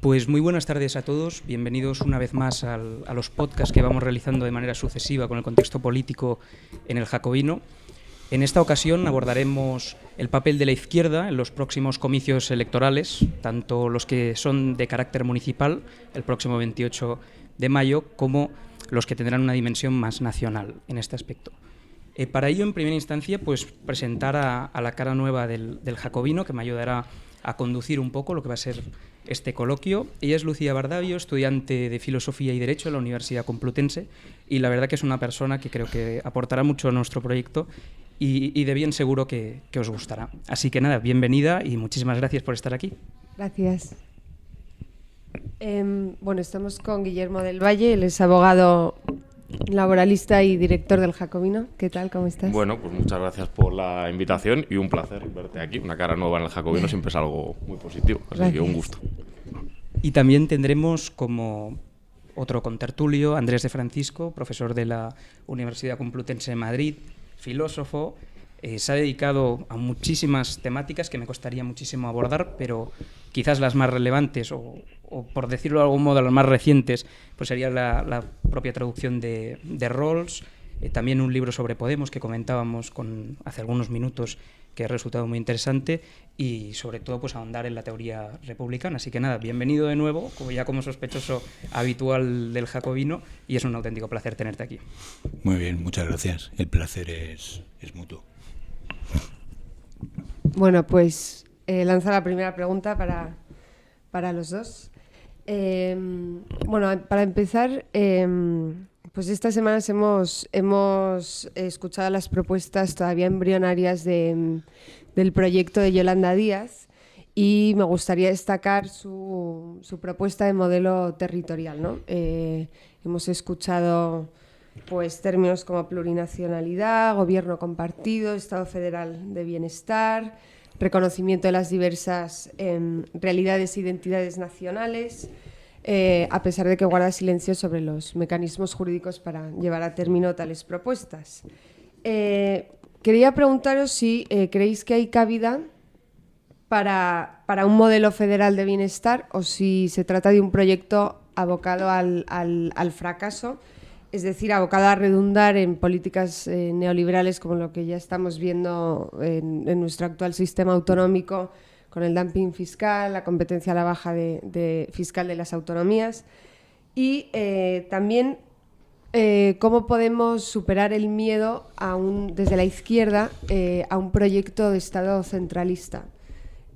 Pues muy buenas tardes a todos, bienvenidos una vez más a los podcasts que vamos realizando de manera sucesiva con el contexto político en el Jacobino. En esta ocasión abordaremos el papel de la izquierda en los próximos comicios electorales, tanto los que son de carácter municipal, el próximo 28 de mayo, como los que tendrán una dimensión más nacional en este aspecto. Para ello, en primera instancia, pues presentar a la cara nueva del Jacobino, que me ayudará a conducir un poco lo que va a ser este coloquio. Ella es Lucía Bardavio, estudiante de Filosofía y Derecho en la Universidad Complutense, y la verdad que es una persona que creo que aportará mucho a nuestro proyecto y de bien seguro que os gustará. Así que nada, bienvenida y muchísimas gracias por estar aquí. Gracias. Bueno, estamos con Guillermo del Valle, él es abogado laboralista y director del Jacobino. ¿Qué tal? ¿Cómo estás? Bueno, pues muchas gracias por la invitación y un placer verte aquí. Una cara nueva en el Jacobino siempre es algo muy positivo, así Gracias. que un gusto. Y también tendremos como otro contertulio Andrés de Francisco, profesor de la Universidad Complutense de Madrid, filósofo. Se ha dedicado a muchísimas temáticas que me costaría muchísimo abordar, pero quizás las más relevantes o por decirlo de algún modo las más recientes, pues sería la propia traducción de Rawls, también un libro sobre Podemos que comentábamos hace algunos minutos, que ha resultado muy interesante, y sobre todo pues ahondar en la teoría republicana. Así que nada, bienvenido de nuevo, como sospechoso habitual del Jacobino, y es un auténtico placer tenerte aquí. Muy bien, muchas gracias. El placer es mutuo. Bueno, pues lanzo la primera pregunta para los dos. Bueno, para empezar, pues estas semanas hemos escuchado las propuestas todavía embrionarias del proyecto de Yolanda Díaz, y me gustaría destacar su propuesta de modelo territorial, ¿no? Hemos escuchado pues términos como plurinacionalidad, gobierno compartido, Estado federal de bienestar, reconocimiento de las diversas realidades e identidades nacionales, a pesar de que guarda silencio sobre los mecanismos jurídicos para llevar a término tales propuestas. Quería preguntaros si creéis que hay cabida para un modelo federal de bienestar o si se trata de un proyecto abocado al fracaso, es decir, abocado a redundar en políticas neoliberales como lo que ya estamos viendo en nuestro actual sistema autonómico, con el dumping fiscal, la competencia a la baja fiscal de las autonomías, y también cómo podemos superar el miedo desde la izquierda a un proyecto de Estado centralista.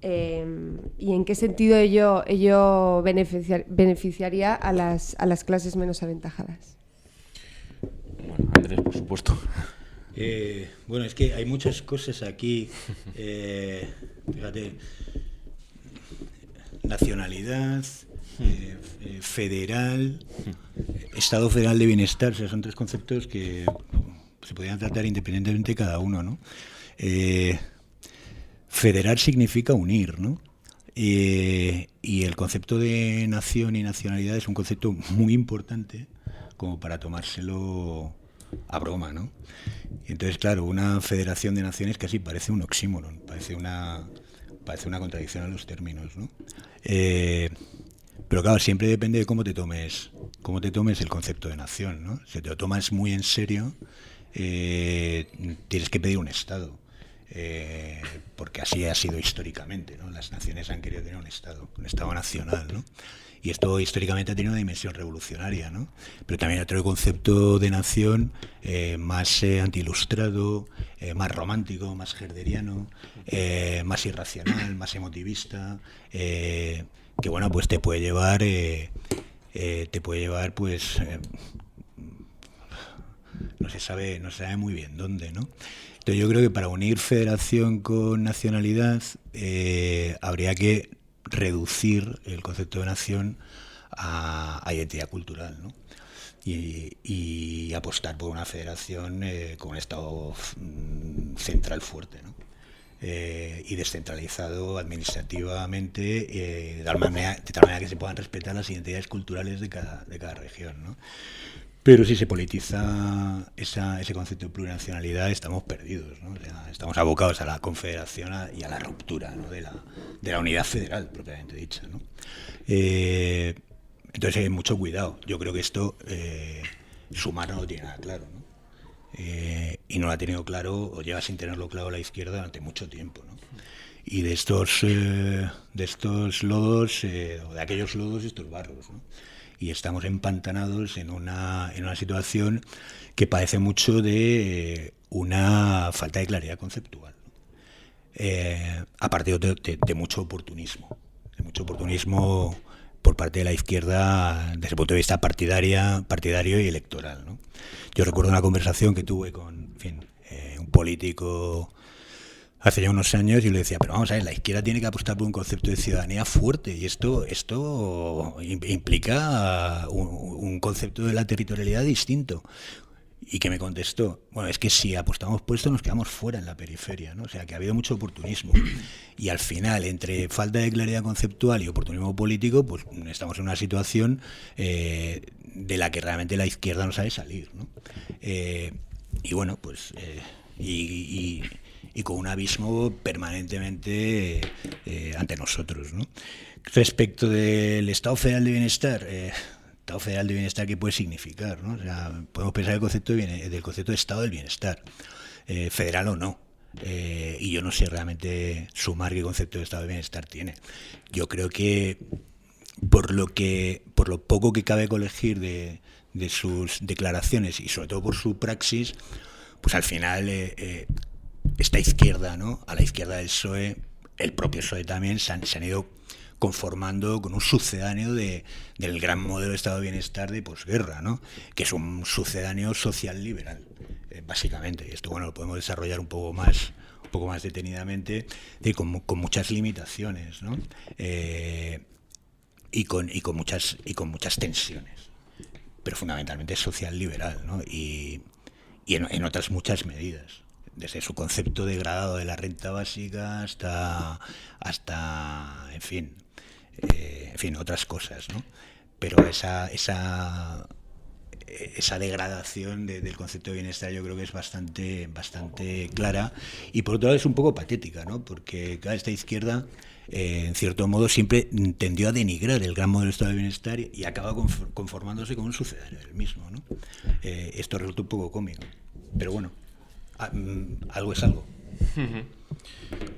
Y en qué sentido ello beneficiaría a las clases menos aventajadas. Bueno, Andrés, por supuesto. Bueno, es que hay muchas cosas aquí. Fíjate, nacionalidad, federal, Estado federal de bienestar, o sea, son tres conceptos que se podrían tratar independientemente cada uno, ¿no? Federal significa unir, ¿no? Y el concepto de nación y nacionalidad es un concepto muy importante como para tomárselo a broma, ¿no? Y entonces, claro, una federación de naciones casi parece un oxímoron, parece una contradicción a los términos, ¿no? Pero claro, siempre depende de cómo te tomes el concepto de nación, ¿no? Si te lo tomas muy en serio, tienes que pedir un Estado, porque así ha sido históricamente, ¿no? Las naciones han querido tener un Estado nacional, ¿no? Y esto históricamente ha tenido una dimensión revolucionaria, ¿no? Pero también otro concepto de nación más antiilustrado, más romántico, más herderiano, más irracional, más emotivista, que bueno, pues te puede llevar pues no se sabe muy bien dónde, ¿no? Entonces yo creo que para unir federación con nacionalidad habría que reducir el concepto de nación a identidad cultural, ¿no? Y apostar por una federación con un Estado central fuerte, ¿no? Y descentralizado administrativamente, de tal manera que se puedan respetar las identidades culturales de cada región, ¿no? Pero si se politiza ese concepto de plurinacionalidad, estamos perdidos, ¿no? O sea, estamos abocados a la confederación y a la ruptura, ¿no? de la unidad federal, propiamente dicha, ¿no? Entonces hay mucho cuidado. Yo creo que esto Sumar no lo tiene nada claro, ¿no? Y no lo ha tenido claro, o lleva sin tenerlo claro la izquierda durante mucho tiempo, ¿no? Y de estos lodos, o de aquellos lodos, estos barros, ¿no? Y estamos empantanados en una situación que padece mucho de una falta de claridad conceptual, ¿no? A partir de mucho oportunismo por parte de la izquierda desde el punto de vista partidario y electoral, ¿no? Yo recuerdo una conversación que tuve con, un político hace ya unos años y le decía, pero vamos a ver, la izquierda tiene que apostar por un concepto de ciudadanía fuerte y esto implica un concepto de la territorialidad distinto. Y que me contestó, bueno, es que si apostamos por esto nos quedamos fuera en la periferia, ¿no? O sea, que ha habido mucho oportunismo. Y al final, entre falta de claridad conceptual y oportunismo político, pues estamos en una situación de la que realmente la izquierda no sabe salir, ¿no? Y bueno, pues... y con un abismo permanentemente ante nosotros, ¿no? Respecto del Estado Federal de Bienestar... Estado Federal de Bienestar, ¿qué puede significar, ¿no? O sea, podemos pensar del concepto de Estado del Bienestar, federal o no. Y yo no sé realmente Sumar qué concepto de Estado del Bienestar tiene. Yo creo que por lo poco que cabe colegir de sus declaraciones y sobre todo por su praxis, pues al final esta izquierda, ¿no? A la izquierda del PSOE, el propio PSOE también se han ido conformando con un sucedáneo del gran modelo de Estado de Bienestar de posguerra, ¿no? Que es un sucedáneo social liberal, básicamente. Y esto, bueno, lo podemos desarrollar un poco más detenidamente, con muchas limitaciones, ¿no? Y con muchas tensiones, pero fundamentalmente social liberal, ¿no? Y en otras muchas medidas, desde su concepto degradado de la renta básica hasta en fin, otras cosas, ¿no? Pero esa degradación del concepto de bienestar yo creo que es bastante clara, y por otro lado es un poco patética, ¿no? Porque esta izquierda en cierto modo siempre tendió a denigrar el gran modelo de Estado de Bienestar y acaba conformándose con un sucedáneo del mismo, ¿no? Esto resulta un poco cómico, pero bueno, algo es algo.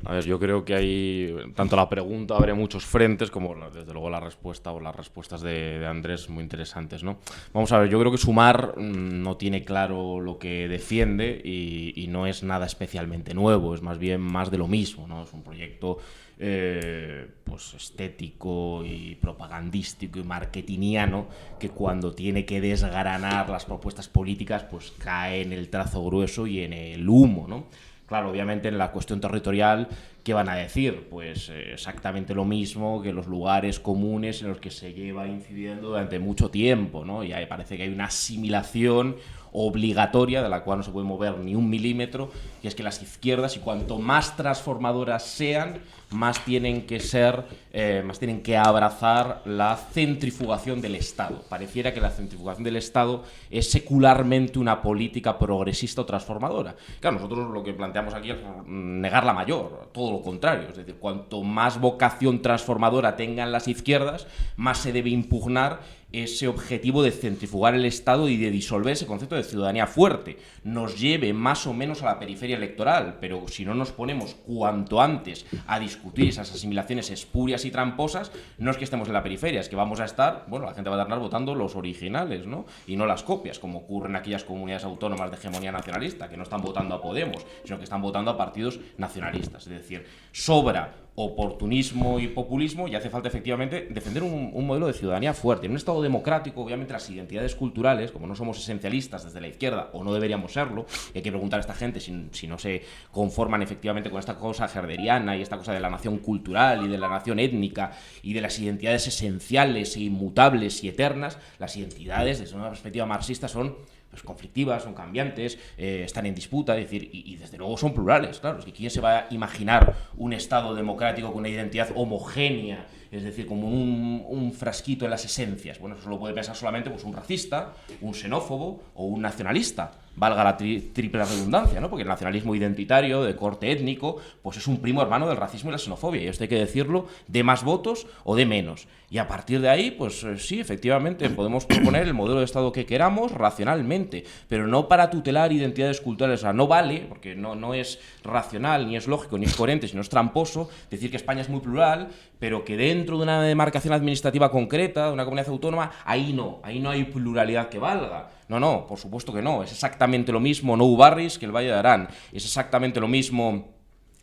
A ver, yo creo que hay, tanto la pregunta abre muchos frentes como desde luego la respuesta o las respuestas de Andrés muy interesantes, ¿no? Vamos a ver, yo creo que Sumar no tiene claro lo que defiende y no es nada especialmente nuevo, es más bien más de lo mismo, ¿no? Es un proyecto pues estético y propagandístico y marketingiano que cuando tiene que desgranar las propuestas políticas pues cae en el trazo grueso y en el humo, ¿no? Claro, obviamente en la cuestión territorial, ¿qué van a decir? Pues exactamente lo mismo que los lugares comunes en los que se lleva incidiendo durante mucho tiempo, ¿no? Y ahí parece que hay una asimilación obligatoria de la cual no se puede mover ni un milímetro, y es que las izquierdas, y cuanto más transformadoras sean, más tienen que abrazar la centrifugación del Estado. Pareciera que la centrifugación del Estado es secularmente una política progresista o transformadora. Claro, nosotros lo que planteamos aquí es negar la mayor, todo lo contrario. Es decir, cuanto más vocación transformadora tengan las izquierdas, más se debe impugnar ese objetivo de centrifugar el Estado y de disolver ese concepto de ciudadanía fuerte. Nos lleve más o menos a la periferia electoral, pero si no nos ponemos cuanto antes a discutir esas asimilaciones espurias y tramposas, no es que estemos en la periferia, es que vamos a estar, bueno, la gente va a estar votando los originales, ¿no? Y no las copias, como ocurre en aquellas comunidades autónomas de hegemonía nacionalista, que no están votando a Podemos, sino que están votando a partidos nacionalistas. Es decir, sobra oportunismo y populismo y hace falta efectivamente defender un modelo de ciudadanía fuerte. En un Estado democrático, obviamente las identidades culturales, como no somos esencialistas desde la izquierda, o no deberíamos serlo, y hay que preguntar a esta gente si no se conforman efectivamente con esta cosa herderiana y esta cosa de la nación cultural y de la nación étnica y de las identidades esenciales e inmutables y eternas. Las identidades, desde una perspectiva marxista, son pues conflictivas, son cambiantes, están en disputa, es decir, y desde luego son plurales, claro, es que ¿quién se va a imaginar un Estado democrático con una identidad homogénea es decir, como un frasquito en las esencias. Bueno, eso lo puede pensar solamente pues, un racista, un xenófobo o un nacionalista, valga la triple redundancia, ¿no? Porque el nacionalismo identitario, de corte étnico, pues es un primo hermano del racismo y la xenofobia, y esto hay que decirlo, de más votos o de menos. Y a partir de ahí, pues sí, efectivamente, podemos proponer el modelo de Estado que queramos racionalmente, pero no para tutelar identidades culturales. O sea, no vale, porque no es racional, ni es lógico, ni es coherente, sino es tramposo decir que España es muy plural, pero que dentro de una demarcación administrativa concreta, de una comunidad autónoma, ahí no hay pluralidad que valga. No, por supuesto que no. Es exactamente lo mismo Nou Barris que el Valle de Arán. Es exactamente lo mismo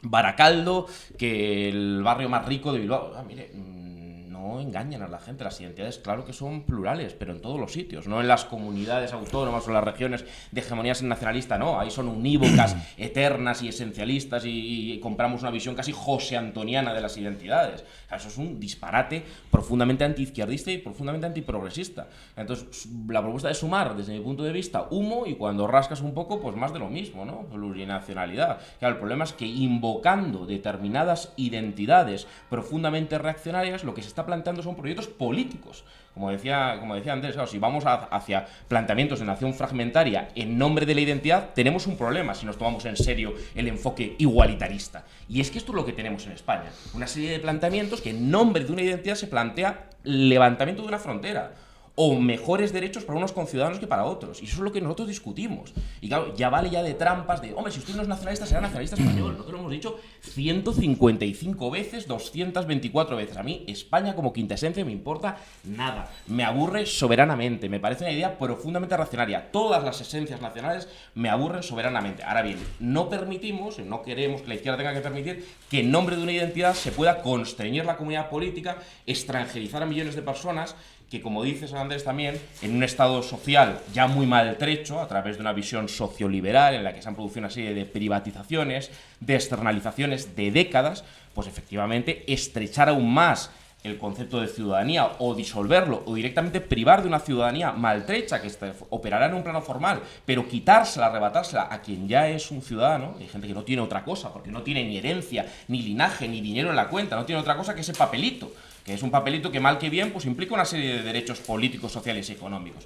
Baracaldo que el barrio más rico de Bilbao. Mire, no engañan a la gente. Las identidades, claro que son plurales, pero en todos los sitios, no en las comunidades autónomas o en las regiones de hegemonía nacionalista, no. Ahí son unívocas, eternas y esencialistas y compramos una visión casi joseantoniana de las identidades. O sea, eso es un disparate profundamente antiizquierdista y profundamente antiprogresista. Entonces, la propuesta de Sumar, desde mi punto de vista, humo, y cuando rascas un poco, pues más de lo mismo, ¿no? Plurinacionalidad. Claro, el problema es que invocando determinadas identidades profundamente reaccionarias, lo que se está planteando son proyectos políticos. Como decía Andrés, claro, si vamos hacia planteamientos de nación fragmentaria en nombre de la identidad, tenemos un problema si nos tomamos en serio el enfoque igualitarista. Y es que esto es lo que tenemos en España. Una serie de planteamientos que en nombre de una identidad se plantea levantamiento de una frontera o mejores derechos para unos conciudadanos que para otros. Y eso es lo que nosotros discutimos. Y claro, ya vale ya de trampas de, hombre, si usted no es nacionalista, será nacionalista español. Nosotros lo hemos dicho 155 veces, 224 veces. A mí, España como quinta esencia me importa nada. Me aburre soberanamente. Me parece una idea profundamente racionaria. Todas las esencias nacionales me aburren soberanamente. Ahora bien, no permitimos, no queremos que la izquierda tenga que permitir que en nombre de una identidad se pueda constreñir la comunidad política, extranjerizar a millones de personas que, como dices, Andrés, también, en un estado social ya muy maltrecho, a través de una visión socioliberal en la que se han producido una serie de privatizaciones, de externalizaciones de décadas, pues efectivamente estrechar aún más el concepto de ciudadanía o disolverlo o directamente privar de una ciudadanía maltrecha que operará en un plano formal, pero quitársela, arrebatársela a quien ya es un ciudadano. Hay gente que no tiene otra cosa, porque no tiene ni herencia, ni linaje, ni dinero en la cuenta, no tiene otra cosa que ese papelito, que es un papelito que mal que bien pues implica una serie de derechos políticos, sociales y económicos.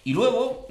Y luego,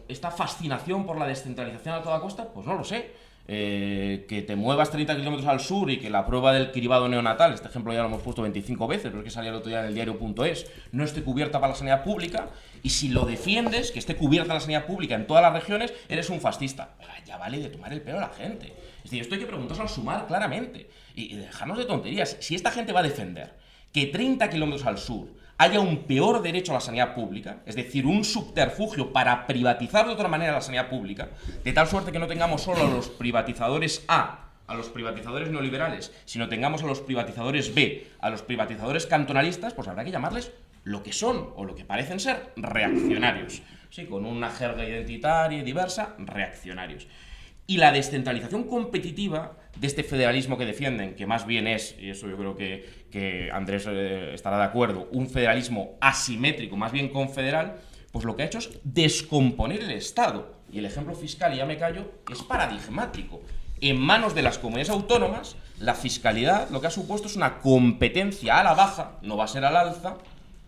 esta fascinación por la descentralización a toda costa, pues no lo sé. Que te muevas 30 kilómetros al sur y que la prueba del cribado neonatal, este ejemplo ya lo hemos puesto 25 veces, pero es que salía el otro día en el diario.es, no esté cubierta para la sanidad pública, y si lo defiendes, que esté cubierta la sanidad pública en todas las regiones, eres un fascista. Ya vale de tomar el pelo a la gente. Es decir, esto hay que preguntárselo al Sumar claramente y dejarnos de tonterías. Si esta gente va a defender que 30 kilómetros al sur haya un peor derecho a la sanidad pública, es decir, un subterfugio para privatizar de otra manera la sanidad pública, de tal suerte que no tengamos solo a los privatizadores A, a los privatizadores neoliberales, sino tengamos a los privatizadores B, a los privatizadores cantonalistas, pues habrá que llamarles lo que son, o lo que parecen ser, reaccionarios. Sí, con una jerga identitaria y diversa, reaccionarios. Y la descentralización competitiva de este federalismo que defienden, que más bien es, y eso yo creo que Andrés estará de acuerdo, un federalismo asimétrico, más bien confederal, pues lo que ha hecho es descomponer el Estado. Y el ejemplo fiscal, y ya me callo, es paradigmático. En manos de las comunidades autónomas, la fiscalidad lo que ha supuesto es una competencia a la baja, no va a ser al alza,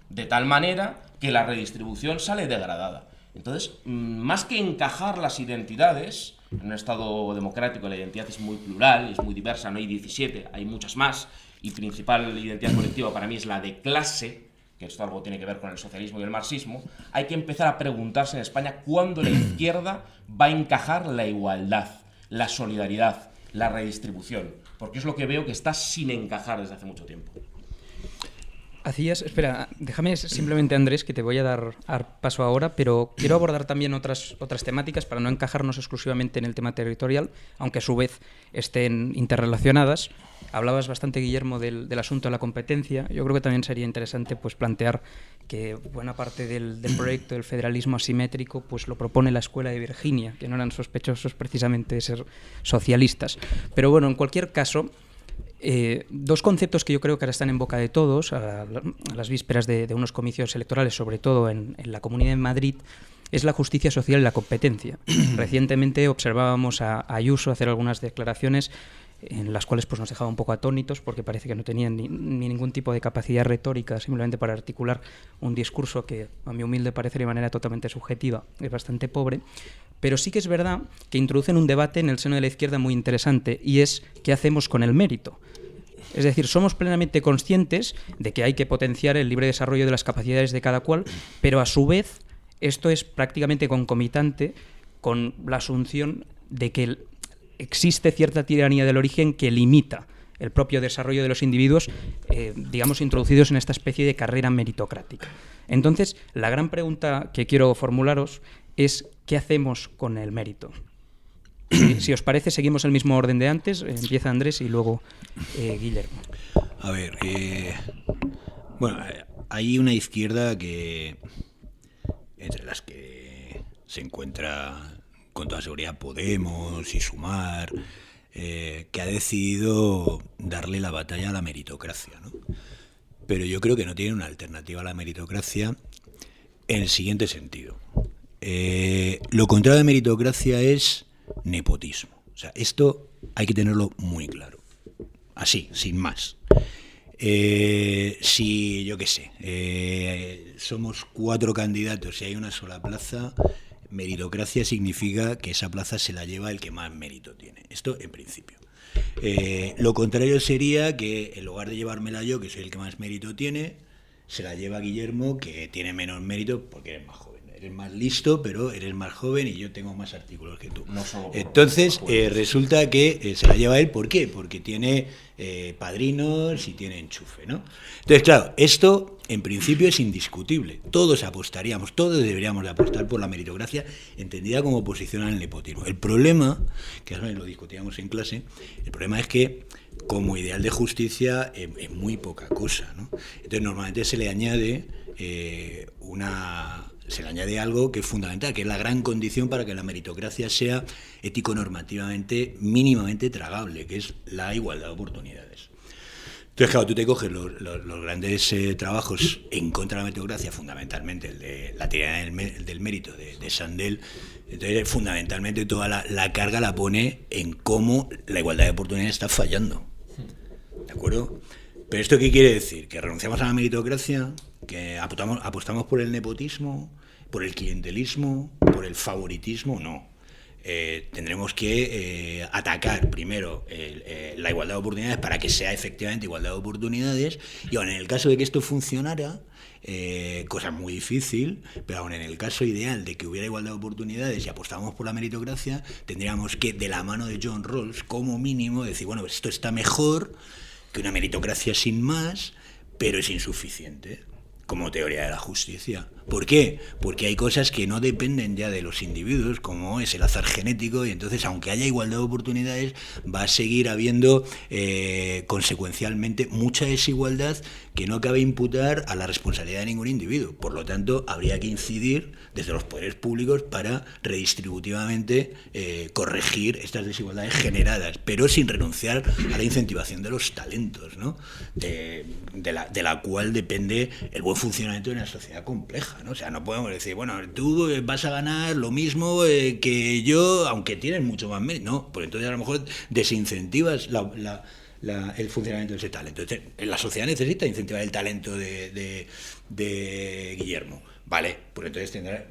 de tal manera que la redistribución sale degradada. Entonces, más que encajar las identidades, en un Estado democrático la identidad es muy plural, es muy diversa, no hay 17, hay muchas más, y principal identidad colectiva para mí es la de clase, que esto algo tiene que ver con el socialismo y el marxismo. Hay que empezar a preguntarse en España cuándo la izquierda va a encajar la igualdad, la solidaridad, la redistribución, porque es lo que veo que está sin encajar desde hace mucho tiempo. Espera, déjame simplemente, Andrés, que te voy a dar paso ahora, pero quiero abordar también otras temáticas para no encajarnos exclusivamente en el tema territorial, aunque a su vez estén interrelacionadas. Hablabas bastante, Guillermo, del asunto de la competencia. Yo creo que también sería interesante pues plantear que buena parte del proyecto del federalismo asimétrico pues lo propone la Escuela de Virginia, que no eran sospechosos precisamente de ser socialistas. Pero bueno, en cualquier caso, dos conceptos que yo creo que ahora están en boca de todos, a las vísperas de unos comicios electorales, sobre todo en la Comunidad de Madrid, es la justicia social y la competencia. Recientemente observábamos a Ayuso hacer algunas declaraciones en las cuales pues, nos dejaba un poco atónitos porque parece que no tenían ni ningún tipo de capacidad retórica simplemente para articular un discurso que, a mi humilde parecer, de manera totalmente subjetiva, es bastante pobre. Pero sí que es verdad que introducen un debate en el seno de la izquierda muy interesante, y es ¿qué hacemos con el mérito? Es decir, somos plenamente conscientes de que hay que potenciar el libre desarrollo de las capacidades de cada cual, pero a su vez esto es prácticamente concomitante con la asunción de que existe cierta tiranía del origen que limita el propio desarrollo de los individuos, digamos, introducidos en esta especie de carrera meritocrática. Entonces, la gran pregunta que quiero formularos es ¿qué hacemos con el mérito? Si os parece, seguimos el mismo orden de antes. Empieza Andrés y luego Guillermo. A ver, bueno, hay una izquierda que, entre las que se encuentra con toda seguridad Podemos y Sumar, que ha decidido darle la batalla a la meritocracia, ¿no? Pero yo creo que no tiene una alternativa a la meritocracia en el siguiente sentido. Lo contrario de meritocracia es nepotismo. O sea, esto hay que tenerlo muy claro. Así, sin más. Si, yo qué sé, somos 4 candidatos y hay una sola plaza, meritocracia significa que esa plaza se la lleva el que más mérito tiene. Esto en principio. Lo contrario sería que en lugar de llevármela yo, que soy el que más mérito tiene, se la lleva Guillermo, que tiene menos mérito porque eres más joven. Eres más listo, pero eres más joven y yo tengo más artículos que tú. No solo Entonces, resulta que se la lleva él. ¿Por qué? Porque tiene padrinos y tiene enchufe, ¿no? Entonces, claro, esto en principio es indiscutible. Todos apostaríamos, todos deberíamos de apostar por la meritocracia entendida como oposición al nepotismo. El problema, que ahora lo discutíamos en clase, el problema es que como ideal de justicia es muy poca cosa, ¿no? Entonces, normalmente se le añade algo que es fundamental, que es la gran condición para que la meritocracia sea ético-normativamente mínimamente tragable, que es la igualdad de oportunidades. Entonces, claro, tú te coges los grandes trabajos en contra de la meritocracia, fundamentalmente el de la teoría del mérito de Sandel. Entonces, fundamentalmente toda la carga la pone en cómo la igualdad de oportunidades está fallando. ¿De acuerdo? ¿Pero esto qué quiere decir? ¿Que renunciamos a la meritocracia? ¿Que apostamos por el nepotismo? ¿Por el clientelismo? ¿Por el favoritismo? No. Tendremos que atacar primero la igualdad de oportunidades para que sea efectivamente igualdad de oportunidades, y aun en el caso de que esto funcionara, cosa muy difícil, pero aun en el caso ideal de que hubiera igualdad de oportunidades y apostamos por la meritocracia, tendríamos que, de la mano de John Rawls, como mínimo, decir, bueno, pues esto está mejor que una meritocracia sin más, pero es insuficiente como teoría de la justicia. ¿Por qué? Porque hay cosas que no dependen ya de los individuos, como es el azar genético, y entonces, aunque haya igualdad de oportunidades, va a seguir habiendo consecuencialmente mucha desigualdad que no cabe imputar a la responsabilidad de ningún individuo. Por lo tanto, habría que incidir desde los poderes públicos para redistributivamente corregir estas desigualdades generadas, pero sin renunciar a la incentivación de los talentos, ¿no? de la cual depende el buen funcionamiento de una sociedad compleja, ¿no? O sea, no podemos decir, bueno, tú vas a ganar lo mismo que yo, aunque tienes mucho más mérito. No, pues entonces a lo mejor desincentivas el funcionamiento de ese talento. Entonces, la sociedad necesita incentivar el talento de Guillermo. Vale, pues entonces tendrá,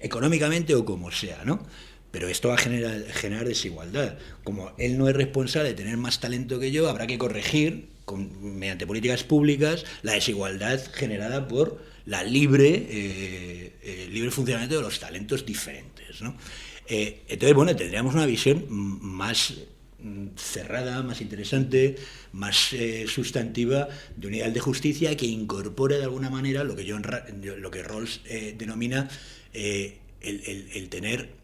económicamente o como sea, ¿no? Pero esto va a generar desigualdad. Como él no es responsable de tener más talento que yo, habrá que corregir mediante políticas públicas la desigualdad generada por la libre funcionamiento de los talentos diferentes, ¿no? Entonces, bueno, tendríamos una visión más cerrada, más interesante, más sustantiva de un ideal de justicia que incorpore de alguna manera lo que Rawls denomina el tener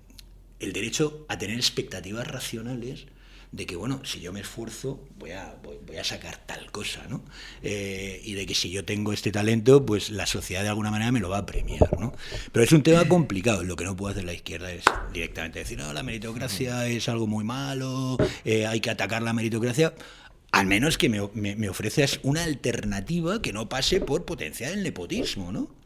el derecho a tener expectativas racionales de que, bueno, si yo me esfuerzo voy a sacar tal cosa, ¿no? Y de que si yo tengo este talento, pues la sociedad de alguna manera me lo va a premiar, ¿no? Pero es un tema complicado. Lo que no puede hacer la izquierda es directamente decir, no, la meritocracia es algo muy malo, hay que atacar la meritocracia. Al menos que me ofreces una alternativa que no pase por potenciar el nepotismo, ¿no?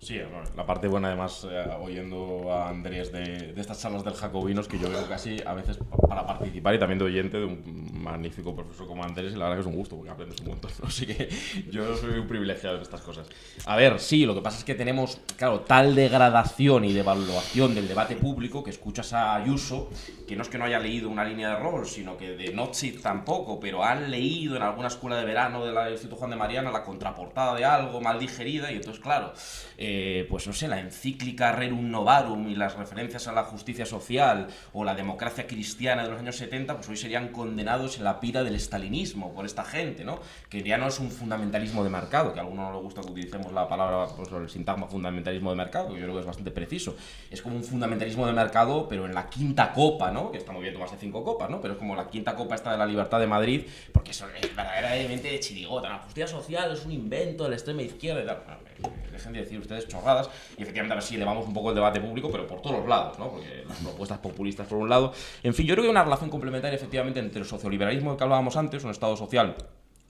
Sí, bueno, la parte buena, además, oyendo a Andrés de estas charlas del Jacobinos, que yo veo casi a veces para participar y también de oyente de un magnífico profesor como Andrés, y la verdad que es un gusto porque aprendes un montón, ¿no? Así que yo soy un privilegiado en estas cosas. A ver, sí, lo que pasa es que tenemos, claro, tal degradación y devaluación del debate público que escuchas a Ayuso, que no es que no haya leído una línea de rol, sino que de Notzit tampoco, pero han leído en alguna escuela de verano del Instituto Juan de Mariana la contraportada de algo mal digerida, y entonces, claro, pues no sé, la encíclica Rerum Novarum y las referencias a la justicia social o la democracia cristiana de los años 70, pues hoy serían condenados en la pira del estalinismo por esta gente, ¿no? Que ya no es un fundamentalismo de mercado, que a algunos no les gusta que utilicemos la palabra, pues el sintagma fundamentalismo de mercado, que yo creo que es bastante preciso. Es como un fundamentalismo de mercado, pero en la quinta copa, ¿no? Que está muy bien tomarse 5 copas, ¿no? Pero es como la quinta copa esta de la libertad de Madrid, porque eso es verdaderamente de chirigota. La justicia social es un invento de la extrema izquierda y tal. Dejen de decir ustedes chorradas, y efectivamente a ver si elevamos un poco el debate público, pero por todos los lados, ¿no? Porque las propuestas populistas por un lado. En fin, yo creo que hay una relación complementaria efectivamente entre el socioliberalismo del que hablábamos antes, un estado social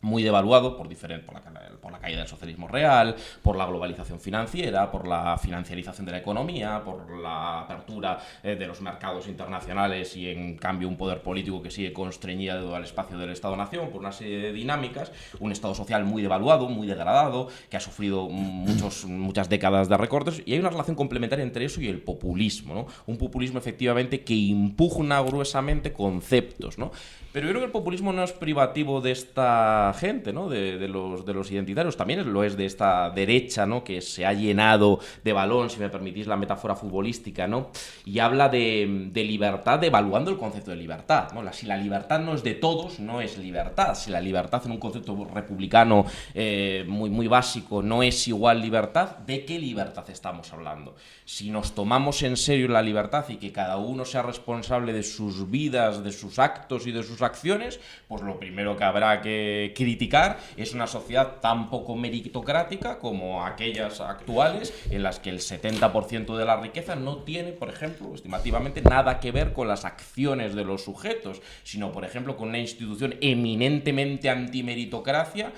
muy devaluado por la caída del socialismo real, por la globalización financiera, por la financiarización de la economía, por la apertura de los mercados internacionales y en cambio un poder político que sigue constreñido al espacio del Estado-Nación, por una serie de dinámicas, un estado social muy devaluado, muy degradado, que ha sufrido muchas décadas de recortes, y hay una relación complementaria entre eso y el populismo, ¿no? Un populismo efectivamente que impugna gruesamente conceptos, ¿no? Pero yo creo que el populismo no es privativo de esta gente, ¿no? De los identitarios, también lo es de esta derecha, ¿no? Que se ha llenado de balón, si me permitís la metáfora futbolística, ¿no? Y habla de libertad, devaluando el concepto de libertad, ¿no? Si la libertad no es de todos, no es libertad. Si la libertad en un concepto republicano muy básico no es igual libertad, ¿de qué libertad estamos hablando? Si nos tomamos en serio la libertad y que cada uno sea responsable de sus vidas, de sus actos y de sus acciones, pues lo primero que habrá que criticar es una sociedad tan poco meritocrática como aquellas actuales, en las que el 70% de la riqueza no tiene, por ejemplo, estimativamente, nada que ver con las acciones de los sujetos, sino, por ejemplo, con una institución eminentemente antimeritocrática,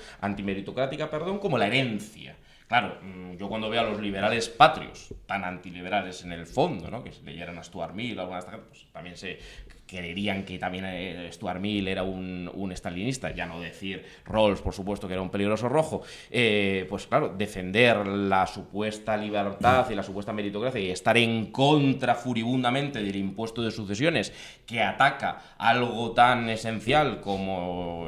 como la herencia. Claro, yo cuando veo a los liberales patrios, tan antiliberales en el fondo, ¿no? Que leyeran a Stuart Mill o alguna de estas cosas, pues también se creerían que también Stuart Mill era un estalinista, ya no decir Rawls, por supuesto, que era un peligroso rojo. Pues claro, defender la supuesta libertad y la supuesta meritocracia y estar en contra furibundamente del impuesto de sucesiones, que ataca algo tan esencial como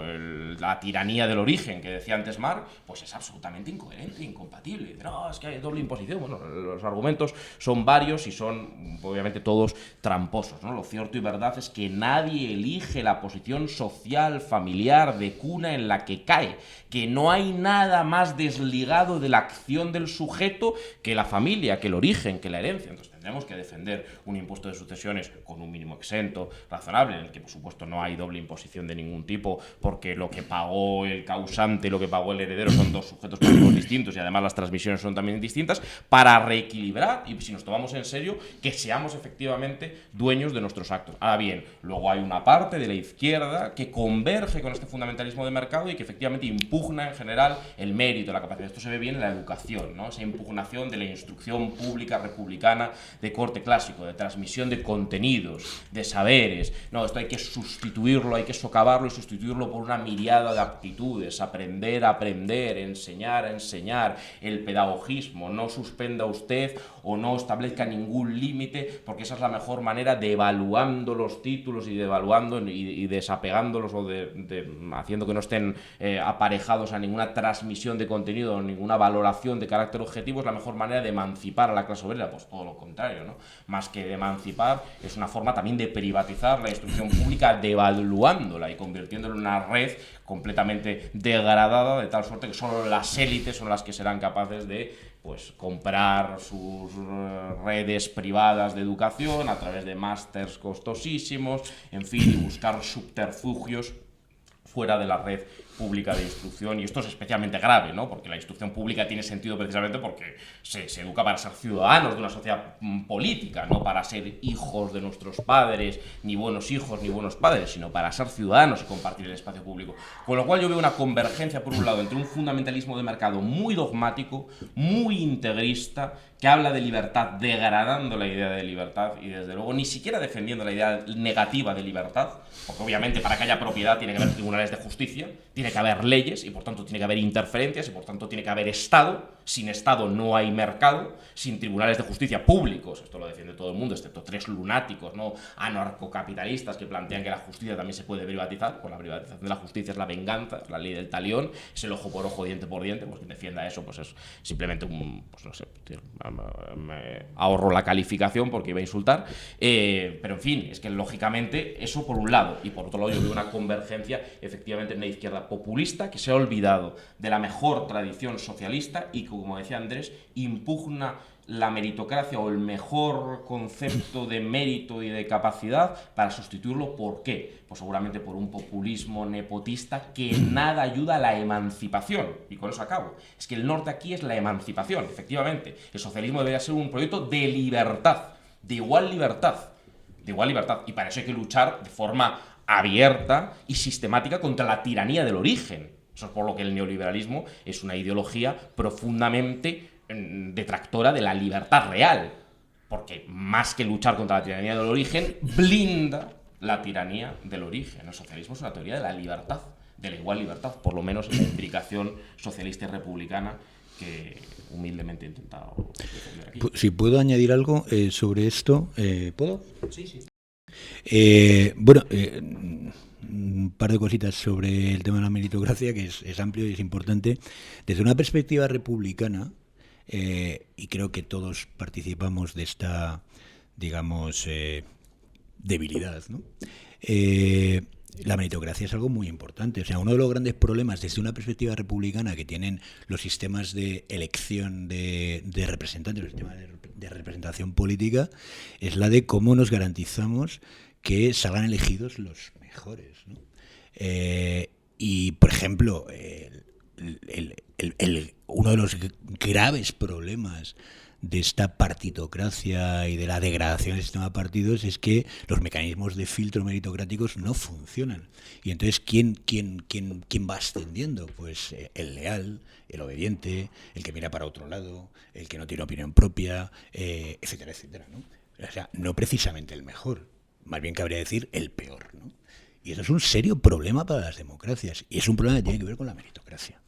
la tiranía del origen que decía antes Marx, pues es absolutamente incoherente, incompatible. No, es que hay doble imposición. Bueno, los argumentos son varios y son obviamente todos tramposos, ¿no? Lo cierto y verdad es que nadie elige la posición social, familiar, de cuna en la que cae, que no hay nada más desligado de la acción del sujeto que la familia, que el origen, que la herencia. Entonces tendremos que defender un impuesto de sucesiones con un mínimo exento, razonable, en el que por supuesto no hay doble imposición de ningún tipo, porque lo que pagó el causante y lo que pagó el heredero son dos sujetos pasivos distintos, y además las transmisiones son también distintas, para reequilibrar, y si nos tomamos en serio, que seamos efectivamente dueños de nuestros actos. Ahora bien, luego hay una parte de la izquierda que converge con este fundamentalismo de mercado y que efectivamente impugna en general el mérito, la capacidad. Esto se ve bien en la educación, ¿no? Esa impugnación de la instrucción pública republicana de corte clásico, de transmisión de contenidos, de saberes. No, esto hay que sustituirlo, hay que socavarlo y sustituirlo por una miriada de aptitudes. Aprender a aprender, enseñar a enseñar, el pedagogismo. No suspenda usted o no establezca ningún límite, porque esa es la mejor manera de, evaluando los títulos y devaluando y desapegándolos, o haciendo que no estén aparejados a ninguna transmisión de contenido o ninguna valoración de carácter objetivo, es la mejor manera de emancipar a la clase obrera. Pues todo lo contrario, ¿no? Más que de emancipar, es una forma también de privatizar la instrucción pública, devaluándola y convirtiéndola en una red completamente degradada, de tal suerte que solo las élites son las que serán capaces de, pues, comprar sus redes privadas de educación a través de másters costosísimos, en fin, y buscar subterfugios fuera de la red pública de instrucción, y esto es especialmente grave, ¿no? Porque la instrucción pública tiene sentido precisamente porque se educa para ser ciudadanos de una sociedad política, no para ser hijos de nuestros padres, ni buenos hijos ni buenos padres, sino para ser ciudadanos y compartir el espacio público. Con lo cual yo veo una convergencia, por un lado, entre un fundamentalismo de mercado muy dogmático, muy integrista, que habla de libertad degradando la idea de libertad y desde luego ni siquiera defendiendo la idea negativa de libertad, porque obviamente para que haya propiedad tiene que haber tribunales de justicia, tiene que haber leyes y por tanto tiene que haber interferencias y por tanto tiene que haber Estado. Sin Estado no hay mercado, sin tribunales de justicia públicos, esto lo defiende todo el mundo, excepto 3 lunáticos, ¿no?, anarcocapitalistas que plantean que la justicia también se puede privatizar. Pues la privatización de la justicia es la venganza, es la ley del talión, es el ojo por ojo, diente por diente. Pues quien defienda eso pues es simplemente un, pues no sé, me ahorro la calificación porque iba a insultar, pero en fin, es que lógicamente eso por un lado, y por otro lado yo veo una convergencia efectivamente en la izquierda populista que se ha olvidado de la mejor tradición socialista y que, como decía Andrés, impugna la meritocracia o el mejor concepto de mérito y de capacidad para sustituirlo. ¿Por qué? Pues seguramente por un populismo nepotista que nada ayuda a la emancipación. Y con eso acabo. Es que el norte aquí es la emancipación, efectivamente. El socialismo debería ser un proyecto de libertad, de igual libertad, de igual libertad. Y para eso hay que luchar de forma abierta y sistemática contra la tiranía del origen. Eso es por lo que el neoliberalismo es una ideología profundamente detractora de la libertad real, porque más que luchar contra la tiranía del origen, blinda la tiranía del origen. El socialismo es una teoría de la libertad, de la igual libertad, por lo menos en la imbricación socialista y republicana que humildemente he intentado defender aquí. Si puedo añadir algo sobre esto, ¿puedo? Sí, sí. Un par de cositas sobre el tema de la meritocracia, que es amplio y es importante. Desde una perspectiva republicana, y creo que todos participamos de esta, digamos, debilidad, ¿no? La meritocracia es algo muy importante. O sea, uno de los grandes problemas desde una perspectiva republicana que tienen los sistemas de elección de representantes, los sistemas de representación política, es la de cómo nos garantizamos que salgan elegidos los mejores, ¿no? Y, por ejemplo, uno de los graves problemas de esta partitocracia y de la degradación del sistema de partidos es que los mecanismos de filtro meritocráticos no funcionan. Y entonces, ¿quién va ascendiendo? Pues el leal, el obediente, el que mira para otro lado, el que no tiene opinión propia, etcétera, etcétera, ¿no? O sea, no precisamente el mejor, más bien cabría decir el peor, ¿no? Y eso es un serio problema para las democracias. Y es un problema que tiene que ver con la meritocracia.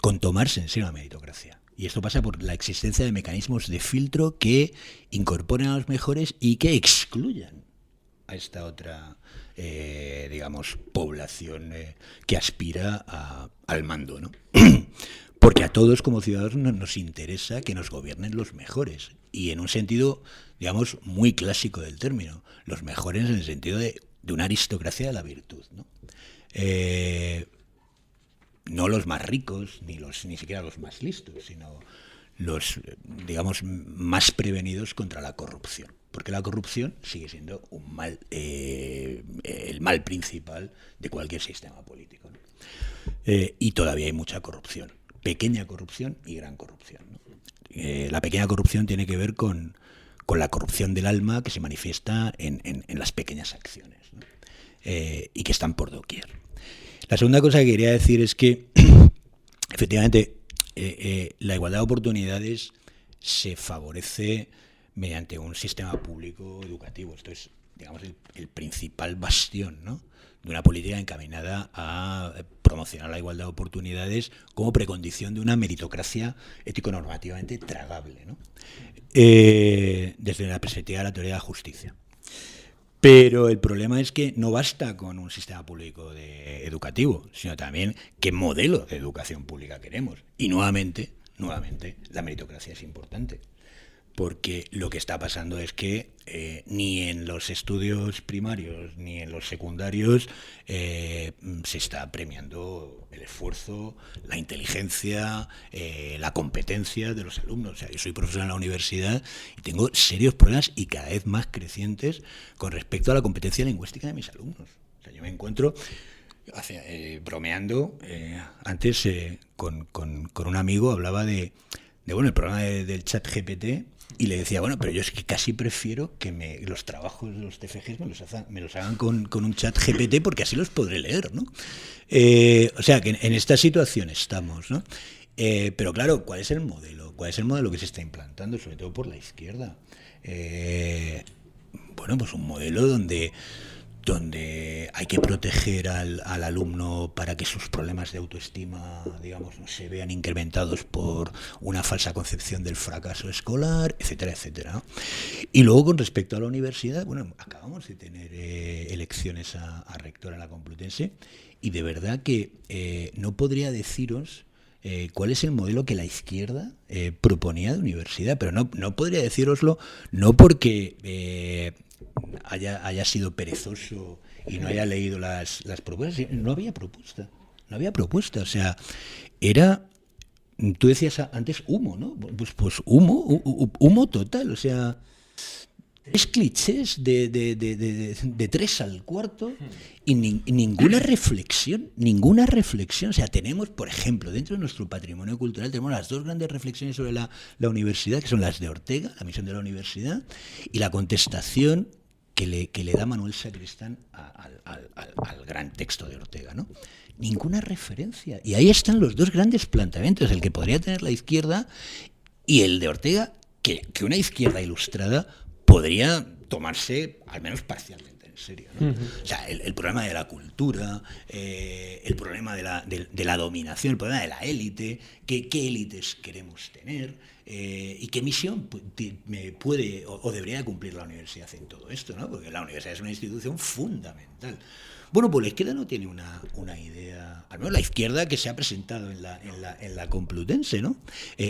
Con tomarse en serio la meritocracia. Y esto pasa por la existencia de mecanismos de filtro que incorporen a los mejores y que excluyan a esta otra, digamos, población que aspira al mando, ¿no? Porque a todos como ciudadanos nos interesa que nos gobiernen los mejores. Y en un sentido, digamos, muy clásico del término. Los mejores en el sentido de una aristocracia de la virtud, ¿no? No los más ricos, ni siquiera los más listos, sino los, digamos, más prevenidos contra la corrupción. Porque la corrupción sigue siendo un mal, el mal principal de cualquier sistema político, ¿no? Y todavía hay mucha corrupción, pequeña corrupción y gran corrupción, ¿no? La pequeña corrupción tiene que ver con la corrupción del alma que se manifiesta en las pequeñas acciones, ¿no? Y que están por doquier. La segunda cosa que quería decir es que, efectivamente, la igualdad de oportunidades se favorece mediante un sistema público educativo. Esto es, digamos, el principal bastión, ¿no?, de una política encaminada a promocionar la igualdad de oportunidades como precondición de una meritocracia ético-normativamente tragable, ¿no? Desde la perspectiva de la teoría de la justicia. Pero el problema es que no basta con un sistema público educativo, sino también qué modelo de educación pública queremos. Y nuevamente, la meritocracia es importante. Porque lo que está pasando es que ni en los estudios primarios ni en los secundarios se está premiando el esfuerzo, la inteligencia, la competencia de los alumnos. O sea, yo soy profesor en la universidad y tengo serios problemas y cada vez más crecientes con respecto a la competencia lingüística de mis alumnos. O sea, yo me encuentro bromeando, antes con un amigo hablaba de bueno, el problema del chat GPT, y le decía, bueno, pero yo es que casi prefiero que los trabajos de los TFGs me los hagan con un chat GPT, porque así los podré leer, ¿no? O sea, que en esta situación estamos, ¿no? Pero claro, ¿cuál es el modelo? ¿Cuál es el modelo que se está implantando, sobre todo por la izquierda? Bueno, pues un modelo donde hay que proteger al alumno para que sus problemas de autoestima, digamos, no se vean incrementados por una falsa concepción del fracaso escolar, etcétera, etcétera, ¿no? Y luego, con respecto a la universidad, bueno, acabamos de tener elecciones a rector en la Complutense, y de verdad que no podría deciros cuál es el modelo que la izquierda proponía de universidad, pero no podría decíroslo, no porque haya sido perezoso y no haya leído las propuestas. No había propuesta, o sea, era, tú decías antes, humo, ¿no? Pues humo total, o sea, 3 clichés de 3 al cuarto y ninguna reflexión, o sea, tenemos, por ejemplo, dentro de nuestro patrimonio cultural tenemos las 2 grandes reflexiones sobre la universidad, que son las de Ortega, la misión de la universidad, y la contestación que le da Manuel Sacristán al gran texto de Ortega, ¿no? Ninguna referencia. Y ahí están los 2 grandes planteamientos, el que podría tener la izquierda y el de Ortega, que una izquierda ilustrada podría tomarse al menos parcialmente en serio, ¿no? O sea, el problema de la cultura, el problema de la dominación, el problema de la élite, qué élites queremos tener, y qué misión puede o debería cumplir la universidad en todo esto, ¿no? Porque la universidad es una institución fundamental. Bueno, pues la izquierda no tiene una idea, al menos la izquierda que se ha presentado en la Complutense, ¿no?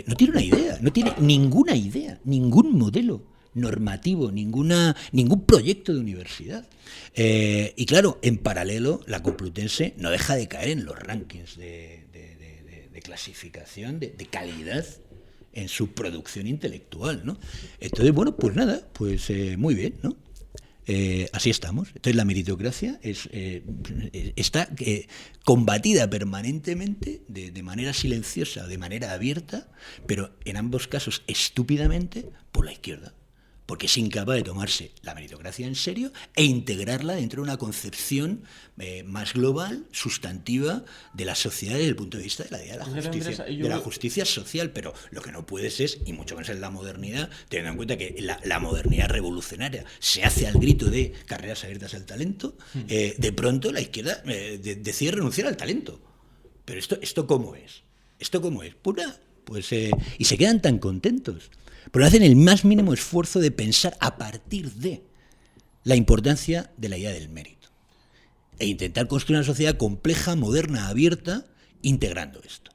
No tiene una idea, no tiene ninguna idea, ningún modelo normativo, ningún proyecto de universidad. Y claro, en paralelo, la Complutense no deja de caer en los rankings de clasificación, de calidad en su producción intelectual, ¿no? Entonces, bueno, pues nada, pues muy bien, ¿no? Así estamos. Entonces la meritocracia está combatida permanentemente, de manera silenciosa, de manera abierta, pero en ambos casos estúpidamente, por la izquierda, porque es incapaz de tomarse la meritocracia en serio e integrarla dentro de una concepción más global, sustantiva de la sociedad desde el punto de vista de la idea de la justicia, de la justicia social. Pero lo que no puedes es, y mucho menos en la modernidad, teniendo en cuenta que la modernidad revolucionaria se hace al grito de carreras abiertas al talento, de pronto la izquierda decide renunciar al talento. Pero ¿esto cómo es? Pues y se quedan tan contentos. Pero hacen el más mínimo esfuerzo de pensar a partir de la importancia de la idea del mérito e intentar construir una sociedad compleja, moderna, abierta, integrando esto.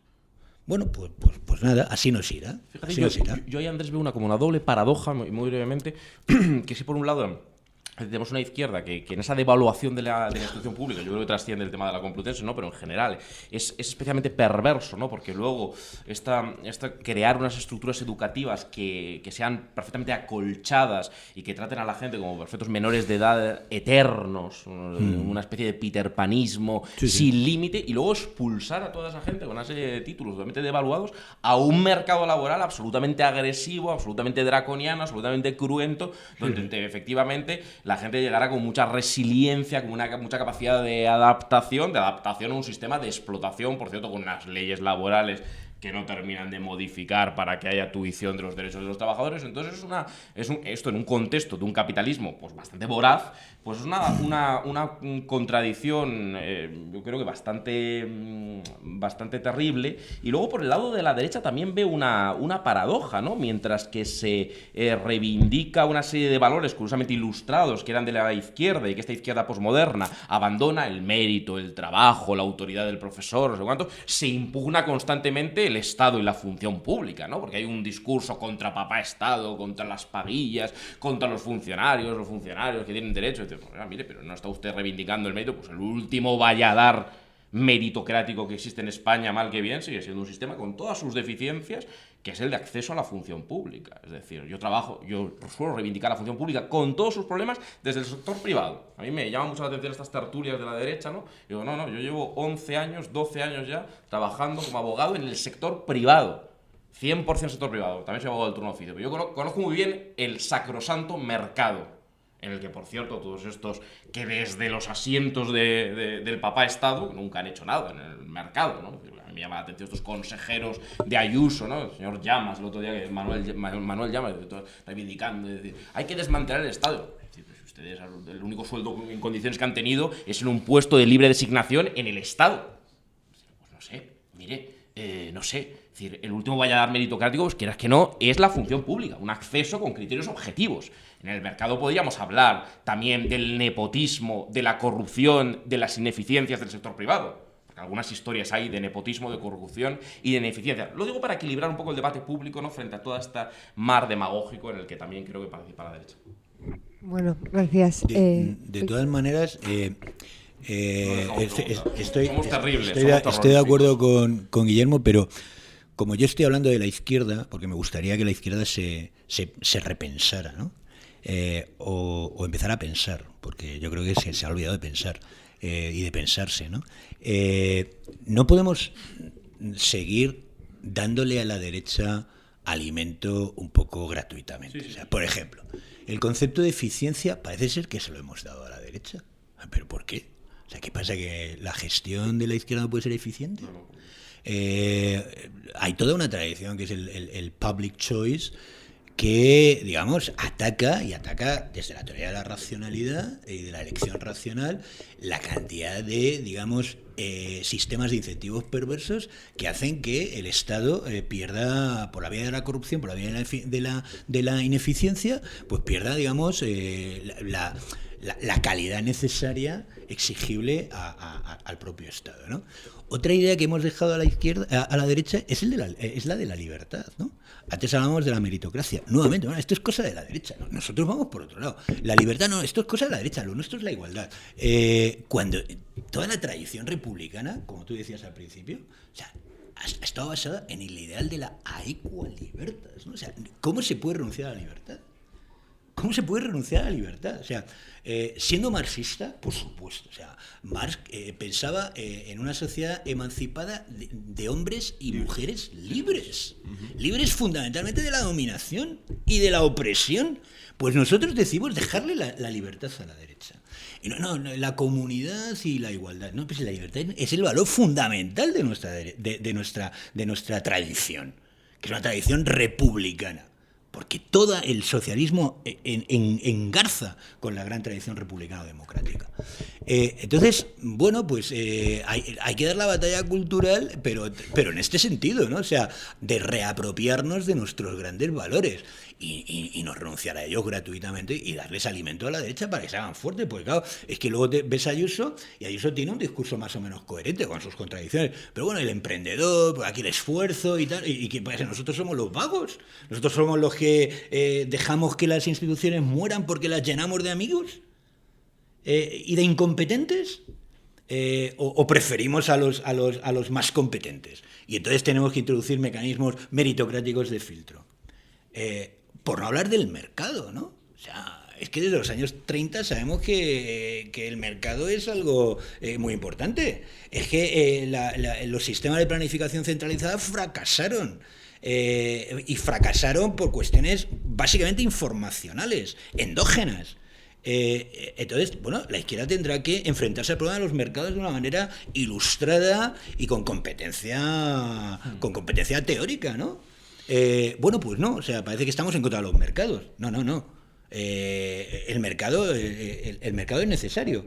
Bueno, pues nada, así nos irá. Fíjate, yo ahí, Andrés, veo como una doble paradoja, muy brevemente, que si por un lado tenemos una izquierda que en esa devaluación de la institución pública, yo creo que trasciende el tema de la Complutense, ¿no? Pero en general es especialmente perverso, ¿no? Porque luego crear unas estructuras educativas que sean perfectamente acolchadas y que traten a la gente como perfectos menores de edad eternos, una especie de peterpanismo sin límite, y luego expulsar a toda esa gente con una serie de títulos totalmente devaluados a un mercado laboral absolutamente agresivo, absolutamente draconiano, absolutamente cruento, donde efectivamente la gente llegará con mucha resiliencia, con mucha capacidad de adaptación a un sistema de explotación, por cierto, con unas leyes laborales que no terminan de modificar para que haya tuición de los derechos de los trabajadores. Entonces esto en un contexto de un capitalismo pues bastante voraz, pues es una contradicción, yo creo que bastante terrible. Y luego por el lado de la derecha también veo una paradoja, ¿no? Mientras que se reivindica una serie de valores curiosamente ilustrados que eran de la izquierda, y que esta izquierda posmoderna abandona el mérito, el trabajo, la autoridad del profesor, no sé cuánto, se impugna constantemente el Estado y la función pública, ¿no? Porque hay un discurso contra papá Estado, contra las paguillas, contra los funcionarios que tienen derecho. Pues, mire, pero no está usted reivindicando el mérito, pues el último Valladares meritocrático que existe en España, mal que bien, sigue siendo un sistema con todas sus deficiencias, que es el de acceso a la función pública. Es decir, yo suelo reivindicar la función pública con todos sus problemas desde el sector privado. A mí me llama mucho la atención estas tertulias de la derecha, ¿no? Digo, no, yo llevo 11 años, 12 años ya trabajando como abogado en el sector privado. 100% sector privado. También soy abogado del turno de oficio. Pero yo conozco muy bien el sacrosanto mercado, en el que, por cierto, todos estos que desde los asientos del papá Estado nunca han hecho nada en el mercado, ¿no? A mí me llama la atención estos consejeros de Ayuso, ¿no? El señor Llamas, el otro día, que Manuel Llamas, reivindicando, hay que desmantelar el Estado. Es decir, pues ustedes, el único sueldo en condiciones que han tenido es en un puesto de libre designación en el Estado. Pues no sé, mire, no sé. Es decir, el último valladar meritocrático, pues quieras que no, es la función pública, un acceso con criterios objetivos. En el mercado podríamos hablar también del nepotismo, de la corrupción, de las ineficiencias del sector privado. Porque algunas historias hay de nepotismo, de corrupción y de ineficiencia. Lo digo para equilibrar un poco el debate público, ¿no?, frente a toda esta mar demagógico en el que también creo que participa la derecha. Bueno, gracias. De todas maneras, estoy de acuerdo con Guillermo, pero como yo estoy hablando de la izquierda, porque me gustaría que la izquierda se repensara, ¿no? O empezar a pensar, porque yo creo que se ha olvidado de pensar y de pensarse, ¿no? No podemos seguir dándole a la derecha alimento un poco gratuitamente. Sí. O sea, por ejemplo, el concepto de eficiencia parece ser que se lo hemos dado a la derecha. ¿Pero por qué? O sea, ¿qué pasa? ¿Que la gestión de la izquierda no puede ser eficiente? No. Hay toda una tradición que es el public choice, que, digamos, ataca desde la teoría de la racionalidad y de la elección racional la cantidad de, digamos, sistemas de incentivos perversos que hacen que el Estado pierda, por la vía de la corrupción, por la vía de la ineficiencia, pues pierda, digamos, la calidad necesaria exigible al propio Estado, ¿no? Otra idea que hemos dejado a la izquierda, a la derecha, es la de la libertad, ¿no? Antes hablábamos de la meritocracia. Nuevamente, bueno, esto es cosa de la derecha, ¿no? Nosotros vamos por otro lado. La libertad no, esto es cosa de la derecha, lo nuestro es la igualdad. Cuando toda la tradición republicana, como tú decías al principio, o sea, ha estado basada en el ideal de la equal libertas, ¿no? O sea, ¿cómo se puede renunciar a la libertad? ¿Cómo se puede renunciar a la libertad? O sea, siendo marxista, por supuesto. O sea, Marx pensaba en una sociedad emancipada de hombres y mujeres libres. Libres fundamentalmente de la dominación y de la opresión. Pues nosotros decimos dejarle la libertad a la derecha. Y no, la comunidad y la igualdad. No, pues la libertad es el valor fundamental de nuestra tradición, que es una tradición republicana. Porque todo el socialismo engarza con la gran tradición republicano-democrática. Entonces, bueno, pues hay que dar la batalla cultural, pero en este sentido, ¿no? O sea, de reapropiarnos de nuestros grandes valores y no renunciar a ellos gratuitamente y darles alimento a la derecha para que se hagan fuertes. Porque claro, es que luego ves a Ayuso y Ayuso tiene un discurso más o menos coherente con sus contradicciones. Pero bueno, el emprendedor, pues aquí el esfuerzo y tal, y que pues, nosotros somos los vagos, nosotros somos los que dejamos que las instituciones mueran porque las llenamos de amigos y de incompetentes, o preferimos a los más competentes. Y entonces tenemos que introducir mecanismos meritocráticos de filtro. Por no hablar del mercado, ¿no? O sea, es que desde los años 30 sabemos que el mercado es algo muy importante. Es que los sistemas de planificación centralizada fracasaron. Y fracasaron por cuestiones básicamente informacionales, endógenas. Entonces, bueno, la izquierda tendrá que enfrentarse al problema de los mercados de una manera ilustrada y con competencia teórica, ¿no? Bueno, pues no, o sea, parece que estamos en contra de los mercados. No. El mercado es necesario.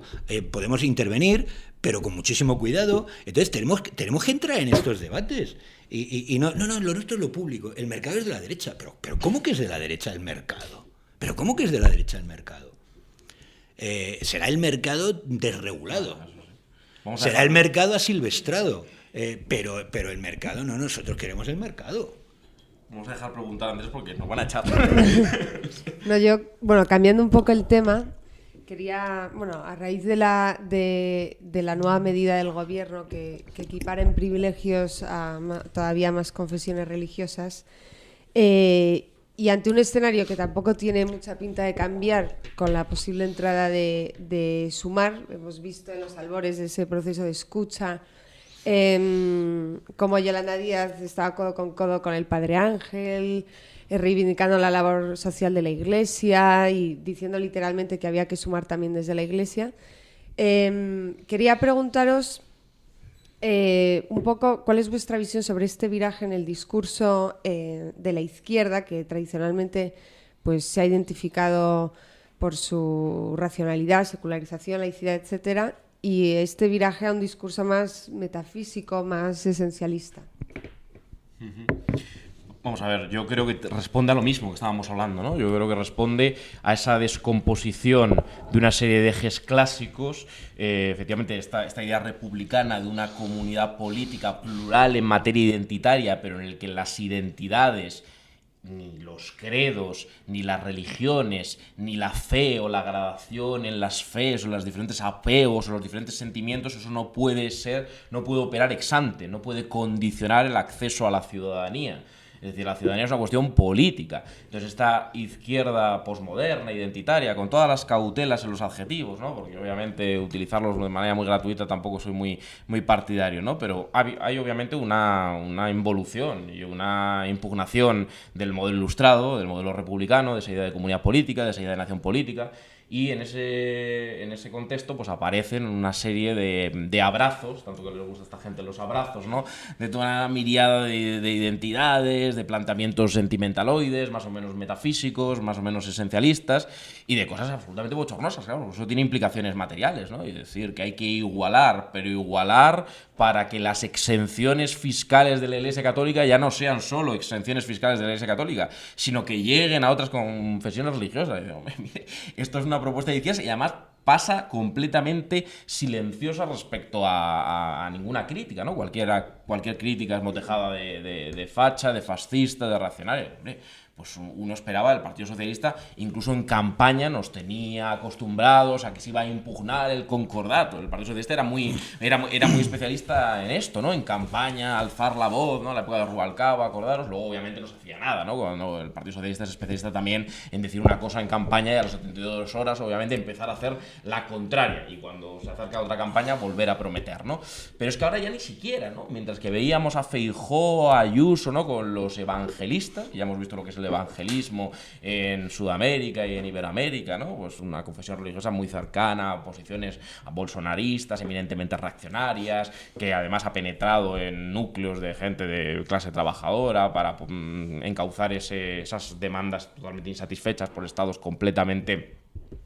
Podemos intervenir, pero con muchísimo cuidado. Entonces tenemos que entrar en estos debates. Y no, lo nuestro es lo público. El mercado es de la derecha. Pero ¿cómo que es de la derecha el mercado? ¿Pero cómo que es de la derecha el mercado? Será el mercado desregulado. Será el mercado asilvestrado. Pero el mercado, no, nosotros queremos el mercado. Vamos a dejar preguntar a Andrés porque nos van a echar. No, cambiando un poco el tema, quería, bueno, a raíz de la nueva medida del gobierno que equipara en privilegios a todavía más confesiones religiosas, y ante un escenario que tampoco tiene mucha pinta de cambiar con la posible entrada de Sumar, hemos visto en los albores de ese proceso de escucha como Yolanda Díaz estaba codo con el Padre Ángel, reivindicando la labor social de la Iglesia y diciendo literalmente que había que sumar también desde la Iglesia. Quería preguntaros un poco cuál es vuestra visión sobre este viraje en el discurso de la izquierda, que tradicionalmente pues, se ha identificado por su racionalidad, secularización, laicidad, etcétera, y este viraje a un discurso más metafísico, más esencialista. Vamos a ver, yo creo que responde a lo mismo que estábamos hablando, ¿no? Yo creo que responde a esa descomposición de una serie de ejes clásicos, efectivamente esta idea republicana de una comunidad política plural en materia identitaria, pero en el que las identidades, ni los credos, ni las religiones, ni la fe o la gradación en las fees o los diferentes apegos o los diferentes sentimientos, eso no puede operar ex ante, no puede condicionar el acceso a la ciudadanía. Es decir, la ciudadanía es una cuestión política. Entonces esta izquierda posmoderna, identitaria, con todas las cautelas en los adjetivos, ¿no? Porque obviamente utilizarlos de manera muy gratuita tampoco soy muy partidario, ¿no? Pero hay obviamente una involución y una impugnación del modelo ilustrado, del modelo republicano, de esa idea de comunidad política, de esa idea de nación política. Y en ese contexto pues aparecen una serie de abrazos, tanto que les gusta a esta gente los abrazos, ¿no? De toda una miriada de identidades, de planteamientos sentimentaloides, más o menos metafísicos, más o menos esencialistas, y de cosas absolutamente bochornosas, claro. Eso tiene implicaciones materiales, ¿no? Y decir que hay que igualar, pero igualar para que las exenciones fiscales de la Iglesia Católica ya no sean solo exenciones fiscales de la Iglesia Católica, sino que lleguen a otras confesiones religiosas. Y digo, mire, esto es una propuesta de izquierdas y además pasa completamente silenciosa respecto a ninguna crítica, ¿no? Cualquier crítica es motejada de facha, de fascista, de reaccionario. Pues uno esperaba, el Partido Socialista incluso en campaña nos tenía acostumbrados a que se iba a impugnar el concordato. El Partido Socialista era muy especialista en esto, ¿no? En campaña, alzar la voz, ¿no? La época de Rubalcaba, acordaros. Luego obviamente no se hacía nada, ¿no? Cuando el Partido Socialista es especialista también en decir una cosa en campaña y a las 72 horas obviamente empezar a hacer la contraria, y cuando se acerca otra campaña volver a prometer, ¿no? Pero es que ahora ya ni siquiera, ¿no? Mientras que veíamos a Feijóo, a Ayuso, ¿no? Con los evangelistas, ya hemos visto lo que es el evangelismo en Sudamérica y en Iberoamérica, ¿no? Pues una confesión religiosa muy cercana a posiciones bolsonaristas, eminentemente reaccionarias, que además ha penetrado en núcleos de gente de clase trabajadora para encauzar esas demandas totalmente insatisfechas por estados completamente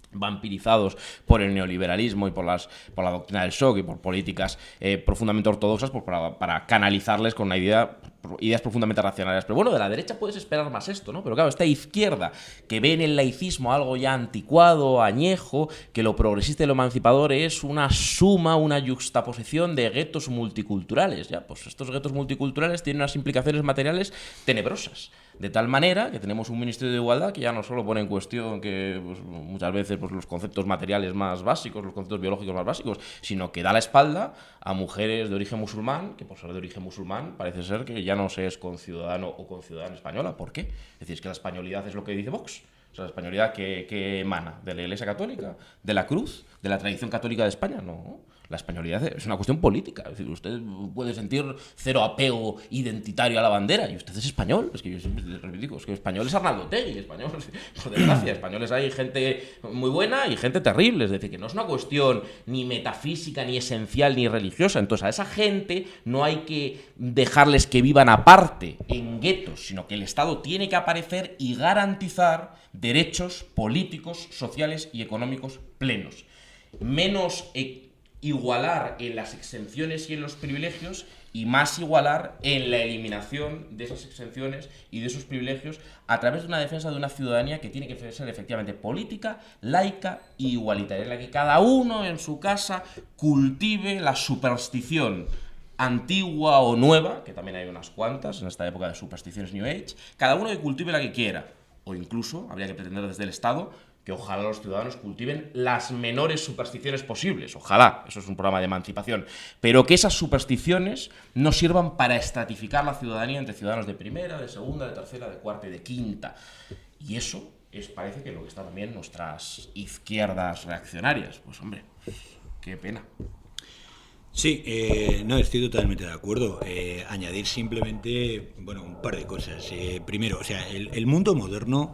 vampirizados por el neoliberalismo y por la doctrina del shock y por políticas profundamente ortodoxas, pues para canalizarles con ideas profundamente racionales. Pero bueno, de la derecha puedes esperar más esto, ¿no? Pero claro, esta izquierda que ve en el laicismo algo ya anticuado, añejo, que lo progresista y lo emancipador es una suma, una yuxtaposición de guetos multiculturales. Ya, pues estos guetos multiculturales tienen unas implicaciones materiales tenebrosas. De tal manera que tenemos un Ministerio de Igualdad que ya no solo pone en cuestión que pues, muchas veces pues, los conceptos materiales más básicos, los conceptos biológicos más básicos, sino que da la espalda a mujeres de origen musulmán, que por ser de origen musulmán parece ser que ya no se es conciudadano o conciudadana española. ¿Por qué? Es decir, es que la españolidad es lo que dice Vox. O sea, la españolidad que emana de la Iglesia Católica, de la Cruz, de la tradición católica de España, no. La españolidad es una cuestión política. Es decir, usted puede sentir cero apego identitario a la bandera y usted es español. Es que yo siempre repito, es que español es Arnaldo Otegi, español, por desgracia, españoles hay gente muy buena y gente terrible. Es decir, que no es una cuestión ni metafísica, ni esencial, ni religiosa. Entonces, a esa gente no hay que dejarles que vivan aparte, en guetos, sino que el Estado tiene que aparecer y garantizar derechos políticos, sociales y económicos plenos. Menos igualar en las exenciones y en los privilegios y más igualar en la eliminación de esas exenciones y de esos privilegios a través de una defensa de una ciudadanía que tiene que ser efectivamente política, laica e igualitaria, en la que cada uno en su casa cultive la superstición antigua o nueva, que también hay unas cuantas en esta época de supersticiones New Age, cada uno que cultive la que quiera, o incluso habría que pretender desde el Estado que ojalá los ciudadanos cultiven las menores supersticiones posibles, ojalá, eso es un programa de emancipación, pero que esas supersticiones no sirvan para estratificar la ciudadanía entre ciudadanos de primera, de segunda, de tercera, de cuarta y de quinta. Y eso parece que es lo que está también nuestras izquierdas reaccionarias. Pues hombre, qué pena. Sí, no, estoy totalmente de acuerdo. Añadir simplemente, bueno, un par de cosas. Primero, o sea, el mundo moderno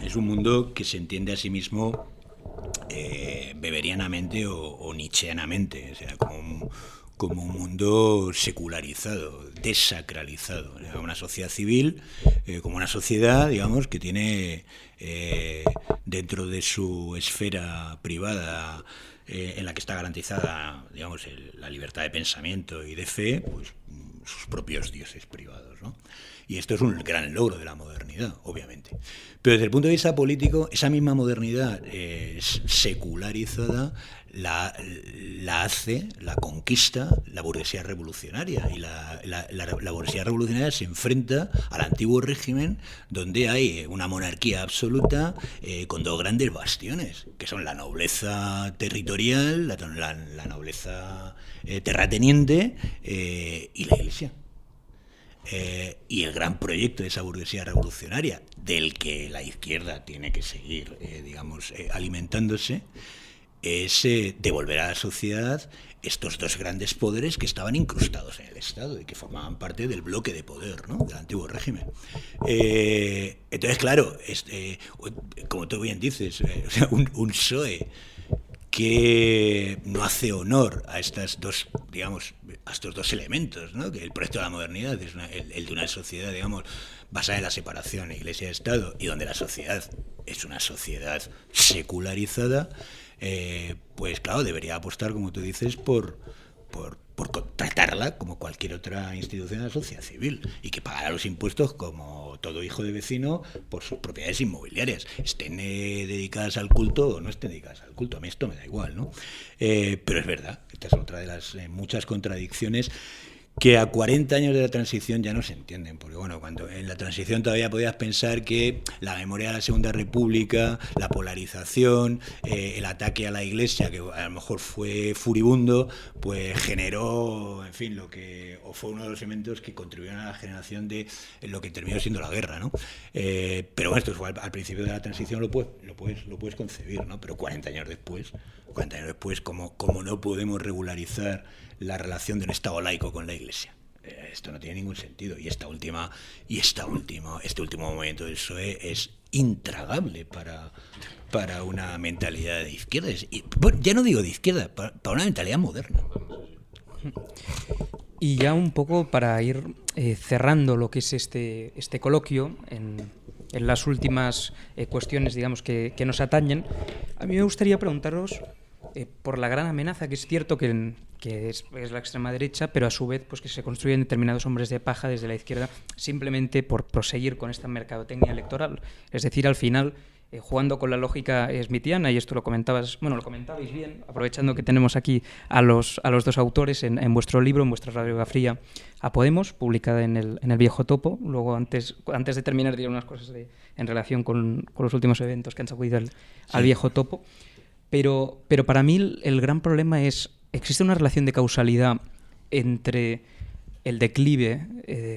es un mundo que se entiende a sí mismo beberianamente o nietzscheanamente, o sea, como un mundo secularizado, desacralizado, o sea, una sociedad civil, como una sociedad, digamos, que tiene dentro de su esfera privada, en la que está garantizada, digamos, la libertad de pensamiento y de fe, pues sus propios dioses privados, ¿no? Y esto es un gran logro de la modernidad, obviamente. Pero desde el punto de vista político, esa misma modernidad secularizada la hace, la conquista la burguesía revolucionaria. Y la burguesía revolucionaria se enfrenta al antiguo régimen, donde hay una monarquía absoluta con dos grandes bastiones, que son la nobleza territorial, la nobleza terrateniente y la Iglesia. Y el gran proyecto de esa burguesía revolucionaria, del que la izquierda tiene que seguir, alimentándose, es devolver a la sociedad estos dos grandes poderes que estaban incrustados en el Estado y que formaban parte del bloque de poder, ¿no?, del antiguo régimen. Entonces, claro, como tú bien dices, un PSOE que no hace honor a estas dos, digamos, a estos dos elementos, ¿no?, que el proyecto de la modernidad es el de una sociedad, digamos, basada en la separación Iglesia-Estado, y donde la sociedad es una sociedad secularizada, pues claro, debería apostar, como tú dices, por tratarla como cualquier otra institución de la sociedad civil, y que pagara los impuestos como todo hijo de vecino por sus propiedades inmobiliarias, estén dedicadas al culto o no estén dedicadas al culto. A mí esto me da igual, ¿no? Pero es verdad, esta es otra de las muchas contradicciones que a 40 años de la transición ya no se entienden, porque bueno, cuando en la transición todavía podías pensar que la memoria de la Segunda República, la polarización, el ataque a la Iglesia, que a lo mejor fue furibundo, pues generó, en fin, o fue uno de los elementos que contribuyeron a la generación de lo que terminó siendo la guerra, ¿no? Pero bueno, esto fue al principio de la transición, lo puedes concebir, ¿no? Pero 40 años después, como no podemos regularizar la relación de un Estado laico con la Iglesia. Esto no tiene ningún sentido. Y este último movimiento del PSOE es intragable para una mentalidad de izquierda. Ya no digo de izquierda, para una mentalidad moderna. Y ya un poco para ir cerrando lo que es este coloquio, en las últimas cuestiones, digamos, que nos atañen, a mí me gustaría preguntaros por la gran amenaza, que es cierto que es la extrema derecha, pero a su vez pues que se construyen determinados hombres de paja desde la izquierda simplemente por proseguir con esta mercadotecnia electoral. Es decir, al final, jugando con la lógica smithiana, y esto lo comentabais bien, aprovechando que tenemos aquí a los dos autores en vuestro libro, en vuestra radiografía a Podemos, publicada en el Viejo Topo. Luego, antes de terminar, diré unas cosas en relación con los últimos eventos que han sacudido al Viejo Topo. Pero para mí el gran problema es, existe una relación de causalidad entre el declive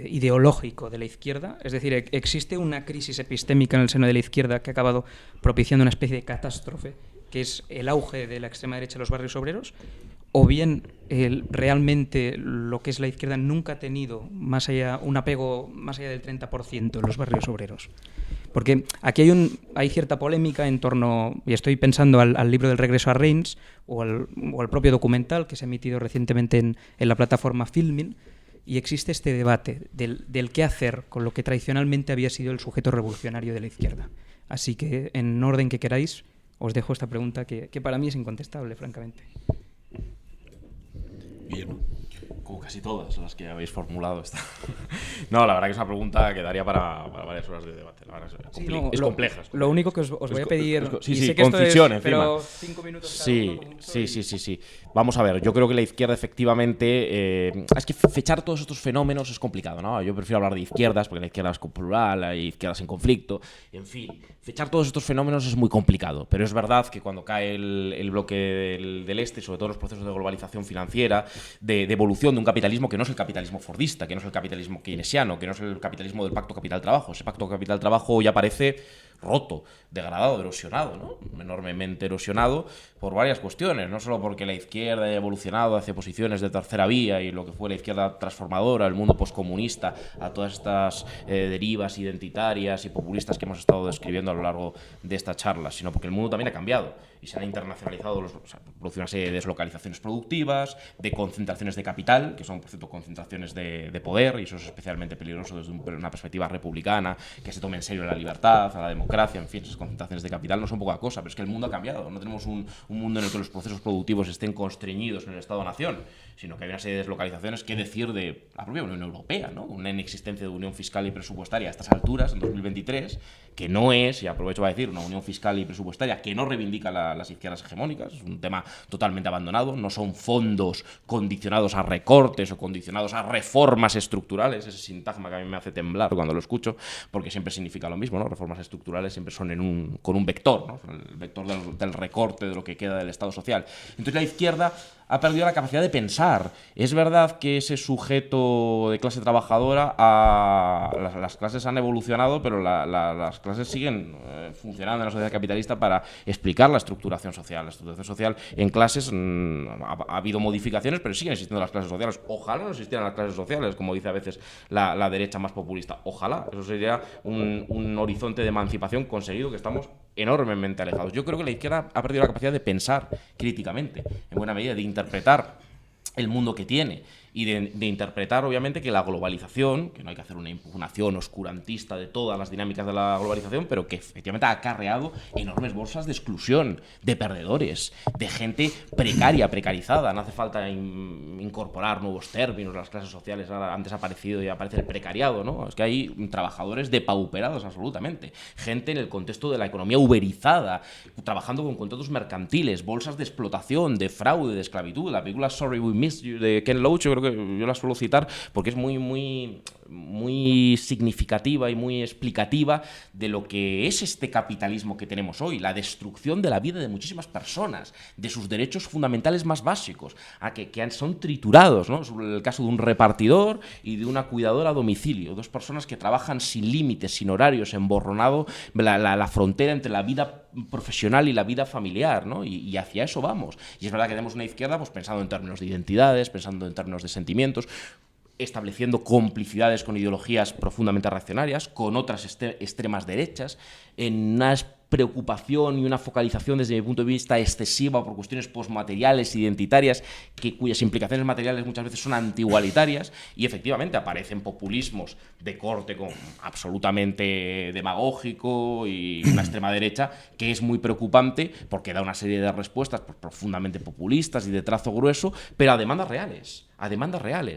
ideológico de la izquierda, es decir, existe una crisis epistémica en el seno de la izquierda que ha acabado propiciando una especie de catástrofe, que es el auge de la extrema derecha en los barrios obreros, o bien realmente lo que es la izquierda nunca ha tenido un apego más allá del 30% en los barrios obreros. Porque aquí hay cierta polémica en torno, y estoy pensando al libro del regreso a Reims o al propio documental que se ha emitido recientemente en la plataforma Filmin, y existe este debate del qué hacer con lo que tradicionalmente había sido el sujeto revolucionario de la izquierda. Así que, en orden que queráis, os dejo esta pregunta que para mí es incontestable, francamente. Bien. Como casi todas las que habéis formulado. No, la verdad que es una pregunta que daría para varias horas de debate. La verdad es compleja. Lo único que os voy a pedir... Sí, y sí, sé que concisión esto es, encima. pero 5 minutos cada Sí, uno, como mucho, sí. Vamos a ver, yo creo que la izquierda efectivamente... es que fechar todos estos fenómenos es complicado, ¿no? Yo prefiero hablar de izquierdas, porque la izquierda es plural, hay izquierdas en conflicto, en fin. Fechar todos estos fenómenos es muy complicado, pero es verdad que cuando cae el bloque del este, sobre todo los procesos de globalización financiera, de evolución de un capitalismo que no es el capitalismo fordista, que no es el capitalismo keynesiano, que no es el capitalismo del pacto capital-trabajo. Ese pacto capital-trabajo ya parece roto, degradado, erosionado, ¿no? Enormemente erosionado por varias cuestiones, no solo porque la izquierda haya evolucionado hacia posiciones de tercera vía y lo que fue la izquierda transformadora, el mundo poscomunista, a todas estas derivas identitarias y populistas que hemos estado describiendo a lo largo de esta charla, sino porque el mundo también ha cambiado y se han internacionalizado, produce una serie de deslocalizaciones productivas, de concentraciones de capital, que son, por cierto, concentraciones de poder, y eso es especialmente peligroso desde una perspectiva republicana, que se tome en serio la libertad, a la democracia, en fin, esas concentraciones de capital no son poca cosa, pero es que el mundo ha cambiado, no tenemos un mundo en el que los procesos productivos estén constreñidos en el Estado-nación, sino que hay una serie de deslocalizaciones. ¿Qué decir de la propia Unión Europea, ¿no? Una inexistencia de unión fiscal y presupuestaria a estas alturas, en 2023, que no es, y aprovecho para decir, una unión fiscal y presupuestaria que no reivindica las izquierdas hegemónicas, es un tema totalmente abandonado, no son fondos condicionados a recortes o condicionados a reformas estructurales, ese sintagma que a mí me hace temblar cuando lo escucho, porque siempre significa lo mismo, ¿no? Reformas estructurales siempre son con un vector, ¿no? El vector del recorte de lo que queda del Estado social. Entonces la izquierda ha perdido la capacidad de pensar. Es verdad que ese sujeto de clase trabajadora, las clases han evolucionado, pero las clases siguen funcionando en la sociedad capitalista para explicar la estructuración social. La estructuración social en clases ha habido modificaciones, pero siguen existiendo las clases sociales. Ojalá no existieran las clases sociales, como dice a veces la derecha más populista. Ojalá. Eso sería un horizonte de emancipación conseguido que estamos enormemente alejados. Yo creo que la izquierda ha perdido la capacidad de pensar críticamente, en buena medida, de interpretar el mundo que tiene y de interpretar, obviamente, que la globalización, que no hay que hacer una impugnación oscurantista de todas las dinámicas de la globalización, pero que efectivamente ha acarreado enormes bolsas de exclusión, de perdedores, de gente precaria, precarizada. No hace falta incorporar nuevos términos, las clases sociales han desaparecido y aparece el precariado, ¿no? Es que hay trabajadores depauperados absolutamente, gente en el contexto de la economía uberizada, trabajando con contratos mercantiles, bolsas de explotación, de fraude, de esclavitud. La película Sorry We Missed You de Ken Loach, yo creo que yo la suelo citar porque es muy significativa y muy explicativa de lo que es este capitalismo que tenemos hoy, la destrucción de la vida de muchísimas personas, de sus derechos fundamentales más básicos, que son triturados, ¿no? Es el caso de un repartidor y de una cuidadora a domicilio, dos personas que trabajan sin límites, sin horarios, emborronado la frontera entre la vida profesional y la vida familiar, ¿no? Y hacia eso vamos. Y es verdad que tenemos una izquierda pues pensando en términos de identidades, pensando en términos de sentimientos, estableciendo complicidades con ideologías profundamente reaccionarias, con otras extremas derechas, en una preocupación y una focalización desde mi punto de vista excesiva por cuestiones postmateriales, identitarias, cuyas implicaciones materiales muchas veces son antigualitarias, y efectivamente aparecen populismos de corte absolutamente demagógico y una extrema derecha que es muy preocupante porque da una serie de respuestas profundamente populistas y de trazo grueso, pero a demandas reales,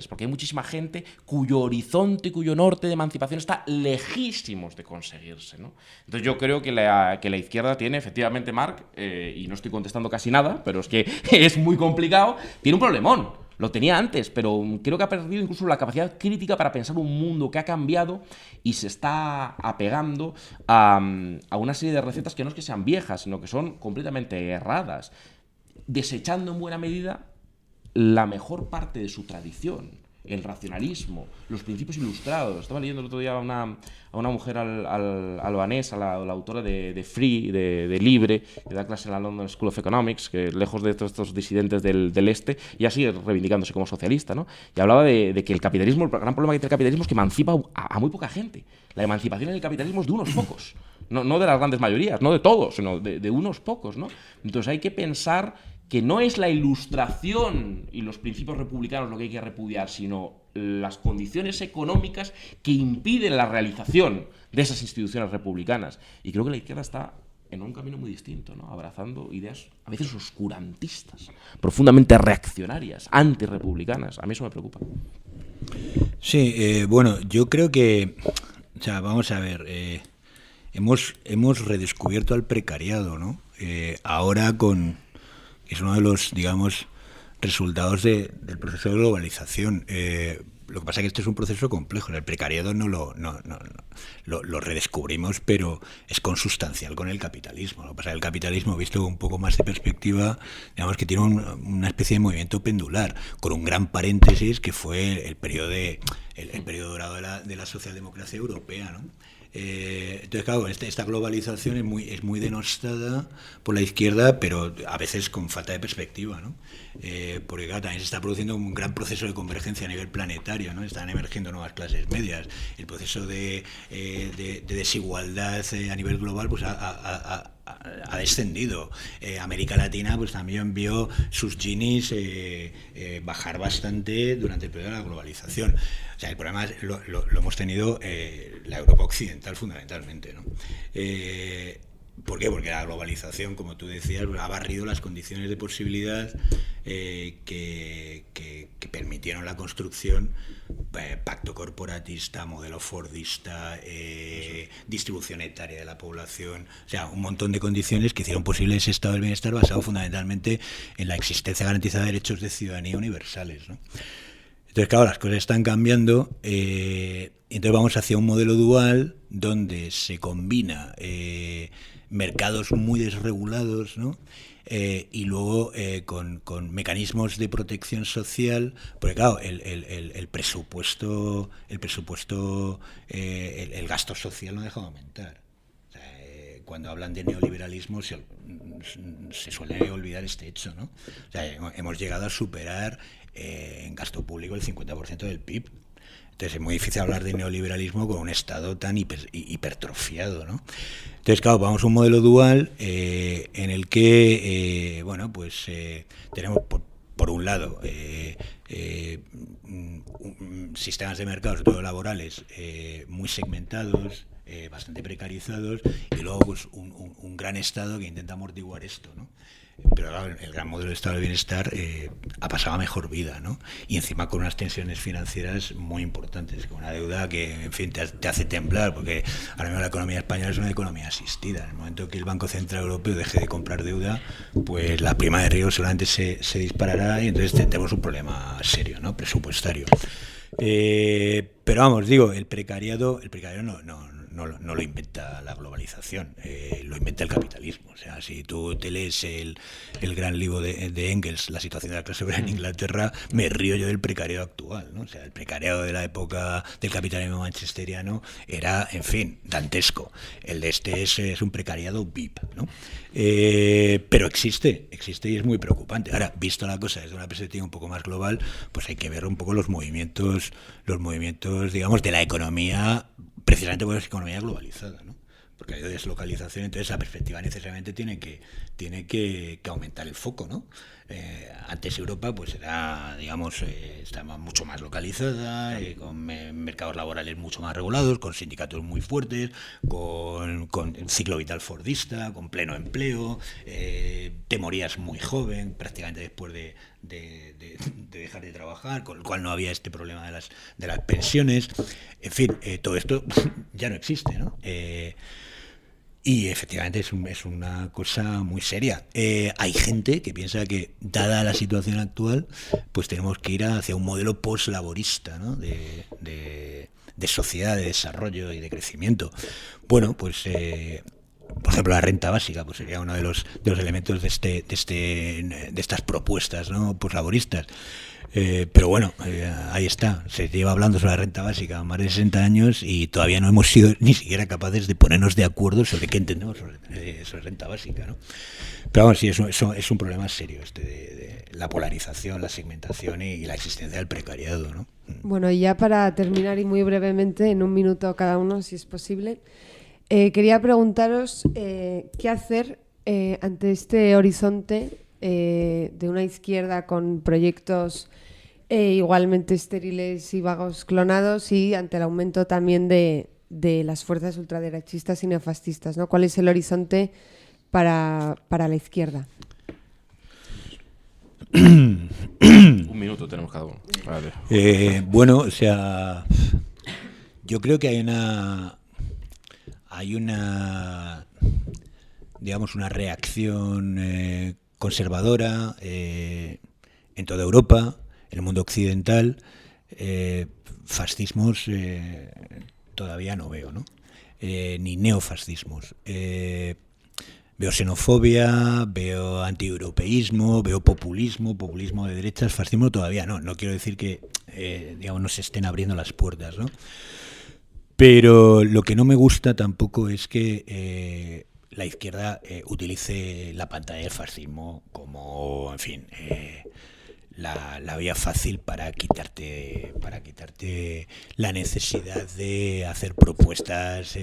porque hay muchísima gente cuyo horizonte y cuyo norte de emancipación está lejísimos de conseguirse, ¿no? Entonces yo creo que la izquierda tiene, efectivamente, Marc, y no estoy contestando casi nada, pero es que es muy complicado, tiene un problemón. Lo tenía antes, pero creo que ha perdido incluso la capacidad crítica para pensar un mundo que ha cambiado y se está apegando a una serie de recetas que no es que sean viejas, sino que son completamente erradas, desechando en buena medida la mejor parte de su tradición, el racionalismo, los principios ilustrados. Estaba leyendo el otro día a una mujer albanesa, la autora de Free, de Libre, que da clase en la London School of Economics, que lejos de todos estos disidentes del este, ya sigue reivindicándose como socialista, ¿no? Y hablaba de que el capitalismo, el gran problema que tiene el capitalismo es que emancipa a muy poca gente. La emancipación en el capitalismo es de unos pocos, no de las grandes mayorías, no de todos, sino de unos pocos, ¿no? Entonces hay que pensar que no es la ilustración y los principios republicanos lo que hay que repudiar, sino las condiciones económicas que impiden la realización de esas instituciones republicanas. Y creo que la izquierda está en un camino muy distinto, ¿no? Abrazando ideas a veces oscurantistas, profundamente reaccionarias, antirrepublicanas. A mí eso me preocupa. Sí, bueno, yo creo que, o sea, vamos a ver, hemos redescubierto al precariado, ¿no? Ahora es uno de los, digamos, resultados del proceso de globalización. Lo que pasa es que este es un proceso complejo. El precariado lo redescubrimos, pero es consustancial con el capitalismo. Lo que pasa es que el capitalismo, visto con un poco más de perspectiva, digamos que tiene una especie de movimiento pendular, con un gran paréntesis que fue el periodo dorado de la socialdemocracia europea, ¿no? Entonces, claro, esta globalización es muy denostada por la izquierda, pero a veces con falta de perspectiva, ¿no? Porque claro, también se está produciendo un gran proceso de convergencia a nivel planetario, ¿no? Están emergiendo nuevas clases medias. El proceso de desigualdad a nivel global pues ha descendido. América Latina pues también vio sus Ginis bajar bastante durante el periodo de la globalización. O sea, el problema lo hemos tenido la Europa occidental fundamentalmente, ¿no? ¿Por qué? Porque la globalización, como tú decías, ha barrido las condiciones de posibilidad que permitieron la construcción, pacto corporatista, modelo fordista, distribución etaria de la población, o sea, un montón de condiciones que hicieron posible ese estado del bienestar basado fundamentalmente en la existencia garantizada de derechos de ciudadanía universales, ¿no? Entonces, claro, las cosas están cambiando, entonces vamos hacia un modelo dual donde se combina mercados muy desregulados, ¿no? Y luego con mecanismos de protección social, porque claro, el presupuesto, el gasto social no deja de aumentar. O sea, cuando hablan de neoliberalismo se suele olvidar este hecho, ¿no? O sea, hemos llegado a superar en gasto público el 50% del PIB. Entonces es muy difícil hablar de neoliberalismo con un Estado tan hipertrofiado, ¿no? Entonces, claro, vamos a un modelo dual en el que, tenemos por un lado sistemas de mercado, sobre todo laborales, muy segmentados, bastante precarizados, y luego pues un gran Estado que intenta amortiguar esto, ¿no? Pero claro, el gran modelo de estado de bienestar ha pasado a mejor vida, ¿no? Y encima con unas tensiones financieras muy importantes, con una deuda que, en fin, te hace temblar, porque ahora mismo la economía española es una economía asistida. En el momento que el Banco Central Europeo deje de comprar deuda, pues la prima de riesgo seguramente se disparará y entonces tendremos un problema serio, ¿no? Presupuestario. Pero vamos, digo, el precariado no lo inventa la globalización, lo inventa el capitalismo. O sea, si tú te lees el gran libro de Engels, La situación de la clase obrera en Inglaterra, me río yo del precariado actual, ¿no? O sea, el precariado de la época del capitalismo manchesteriano era, en fin, dantesco. El de este es un precariado VIP, ¿no? Pero existe y es muy preocupante. Ahora, visto la cosa desde una perspectiva un poco más global, pues hay que ver un poco los movimientos, digamos, de la economía, precisamente porque es economía globalizada, ¿no? Porque hay deslocalización, entonces la perspectiva necesariamente tiene que aumentar el foco, ¿no? Antes Europa pues era, digamos, estaba mucho más localizada, con mercados laborales mucho más regulados, con sindicatos muy fuertes, con ciclo vital fordista, con pleno empleo, te morías muy joven, prácticamente después de dejar de trabajar, con lo cual no había este problema de las pensiones. En fin, todo esto ya no existe, ¿no? Y efectivamente es una cosa muy seria. Hay gente que piensa que, dada la situación actual, pues tenemos que ir hacia un modelo post-laborista, ¿no? de sociedad, de desarrollo y de crecimiento. Bueno, pues por ejemplo, la renta básica pues sería uno de los elementos de estas propuestas, ¿no? Post-laboristas. Pero bueno, ahí está. Se lleva hablando sobre la renta básica más de 60 años y todavía no hemos sido ni siquiera capaces de ponernos de acuerdo sobre qué entendemos sobre renta básica, ¿no? Pero vamos, sí, eso es un problema serio, de la polarización, la segmentación y la existencia del precariado, ¿no? Bueno, y ya para terminar y muy brevemente, en un minuto cada uno, si es posible, quería preguntaros qué hacer ante este horizonte de una izquierda con proyectos igualmente estériles y vagos clonados, y ante el aumento también de de las fuerzas ultraderechistas y neofascistas, ¿no? ¿Cuál es el horizonte para la izquierda? Un minuto tenemos cada uno. Vale. Bueno, o sea, yo creo que hay una digamos, una reacción conservadora en toda Europa, en el mundo occidental. Fascismos todavía no veo, ¿no? Ni neofascismos. Veo xenofobia, veo antieuropeísmo, veo populismo de derechas, fascismo todavía no. No quiero decir que digamos, no se estén abriendo las puertas, ¿no? Pero lo que no me gusta tampoco es que la izquierda utilice la pantalla del fascismo como, en fin, la vía fácil para quitarte la necesidad de hacer propuestas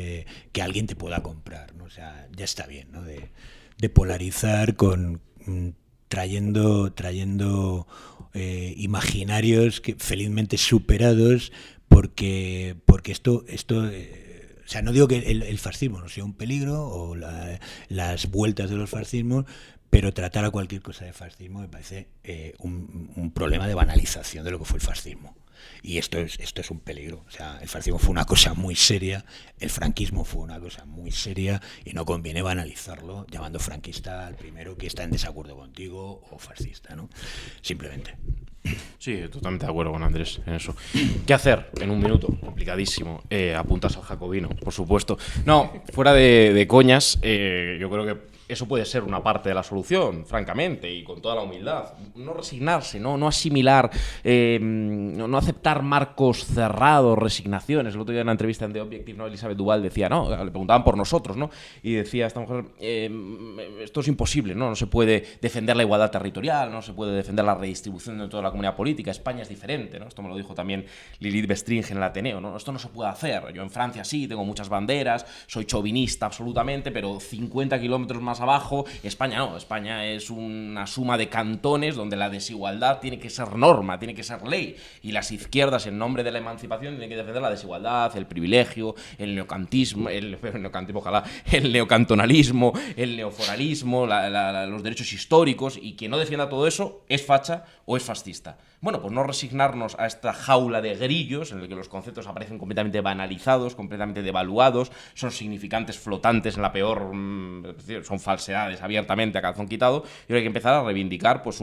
que alguien te pueda comprar, ¿no? O sea, ya está bien, ¿no? De polarizar con trayendo imaginarios que felizmente superados porque esto o sea, no digo que el fascismo no sea un peligro o las vueltas de los fascismos, pero tratar a cualquier cosa de fascismo me parece un problema de banalización de lo que fue el fascismo. Y esto es un peligro. O sea, el fascismo fue una cosa muy seria, el franquismo fue una cosa muy seria y no conviene banalizarlo llamando franquista al primero que está en desacuerdo contigo o fascista, ¿no? Simplemente. Sí, totalmente de acuerdo con Andrés en eso. ¿Qué hacer en un minuto? Complicadísimo. Apuntas al jacobino, por supuesto. No, fuera de coñas, yo creo que eso puede ser una parte de la solución, francamente, y con toda la humildad. No resignarse, no asimilar, no aceptar marcos cerrados, resignaciones. El otro día en una entrevista en The Objective, ¿no? Elizabeth Duval decía, no, le preguntaban por nosotros, ¿no? Y decía esta mujer, esto es imposible, ¿no? No se puede defender la igualdad territorial, no se puede defender la redistribución de toda la comunidad política. España es diferente, ¿no? Esto me lo dijo también Lilith Bestringe en el Ateneo, ¿no? Esto no se puede hacer. Yo en Francia sí, tengo muchas banderas, soy chauvinista absolutamente, pero 50 kilómetros más abajo, España no. España es una suma de cantones donde la desigualdad tiene que ser norma, tiene que ser ley, y las izquierdas en nombre de la emancipación tienen que defender la desigualdad, el privilegio, el neocantismo, el neocantonalismo, el neoforalismo, los derechos históricos, y quien no defienda todo eso es facha o es fascista. Bueno, pues no resignarnos a esta jaula de grillos en el que los conceptos aparecen completamente banalizados, completamente devaluados, son significantes flotantes en la peor, son falsedades abiertamente a calzón quitado, y hay que empezar a reivindicar pues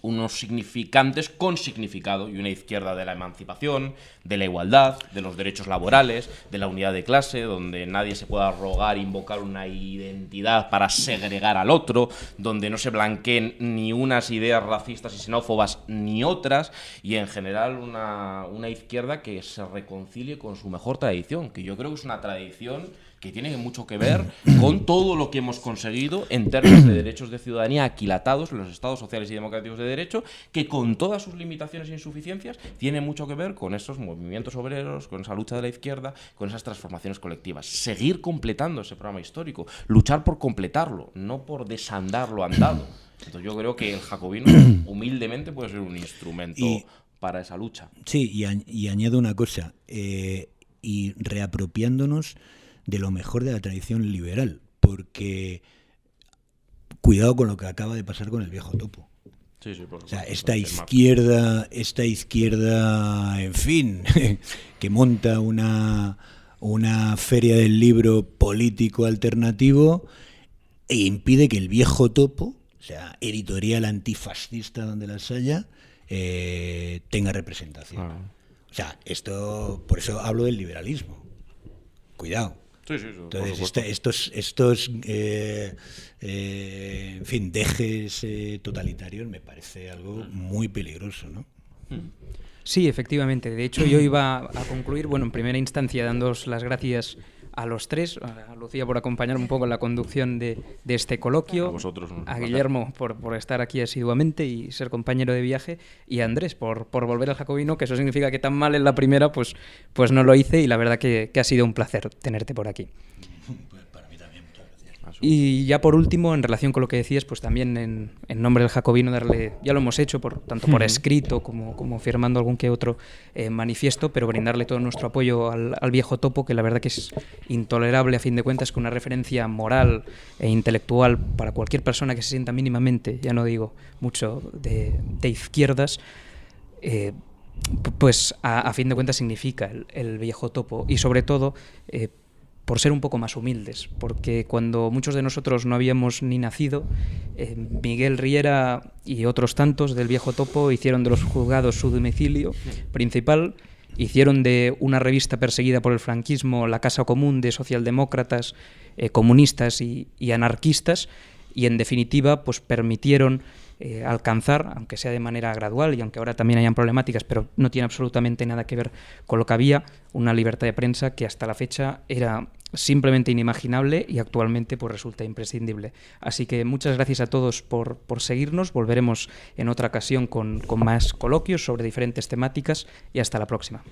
unos significantes con significado, y una izquierda de la emancipación, de la igualdad, de los derechos laborales, de la unidad de clase, donde nadie se pueda rogar, invocar una identidad para segregar al otro, donde no se blanqueen ni unas ideas racistas y xenófobas ni otras, y en general una izquierda que se reconcilie con su mejor tradición, que yo creo que es una tradición que tiene mucho que ver con todo lo que hemos conseguido en términos de derechos de ciudadanía aquilatados en los estados sociales y democráticos de derecho, que con todas sus limitaciones e insuficiencias tiene mucho que ver con esos movimientos obreros, con esa lucha de la izquierda, con esas transformaciones colectivas. Seguir completando ese programa histórico, luchar por completarlo, no por desandar lo andado. Entonces yo creo que el jacobino humildemente puede ser un instrumento para esa lucha. Sí, y añado una cosa, y reapropiándonos de lo mejor de la tradición liberal, porque cuidado con lo que acaba de pasar con el viejo topo. Sí, o sea, esta izquierda, en fin, que monta una feria del libro político alternativo e impide que el viejo topo, o sea, editorial antifascista donde las haya, tenga representación. O sea, por eso hablo del liberalismo. Cuidado. Sí, entonces, estos en fin, dejes totalitarios me parece algo muy peligroso, ¿no? Sí, efectivamente. De hecho, yo iba a concluir, bueno, en primera instancia, dándoos las gracias a los tres, a Lucía por acompañarme un poco en la conducción de este coloquio, a vosotros, a Guillermo por estar aquí asiduamente y ser compañero de viaje, y a Andrés por volver al jacobino, que eso significa que tan mal en la primera pues no lo hice, y la verdad que ha sido un placer tenerte por aquí. Pues para mí también, muchas gracias. Y ya por último, en relación con lo que decías, pues también en nombre del Jacobino darle, ya lo hemos hecho, tanto por escrito como firmando algún que otro manifiesto, pero brindarle todo nuestro apoyo al viejo topo, que la verdad que es intolerable a fin de cuentas que una referencia moral e intelectual para cualquier persona que se sienta mínimamente, ya no digo mucho de izquierdas, pues a fin de cuentas significa el viejo topo, y sobre todo por ser un poco más humildes, porque cuando muchos de nosotros no habíamos ni nacido, Miguel Riera y otros tantos del viejo topo hicieron de los juzgados su domicilio principal, hicieron de una revista perseguida por el franquismo la casa común de socialdemócratas, comunistas y anarquistas, y en definitiva pues permitieron alcanzar, aunque sea de manera gradual y aunque ahora también hayan problemáticas, pero no tiene absolutamente nada que ver con lo que había, una libertad de prensa que hasta la fecha era simplemente inimaginable y actualmente pues resulta imprescindible. Así que muchas gracias a todos por seguirnos, volveremos en otra ocasión con más coloquios sobre diferentes temáticas y hasta la próxima.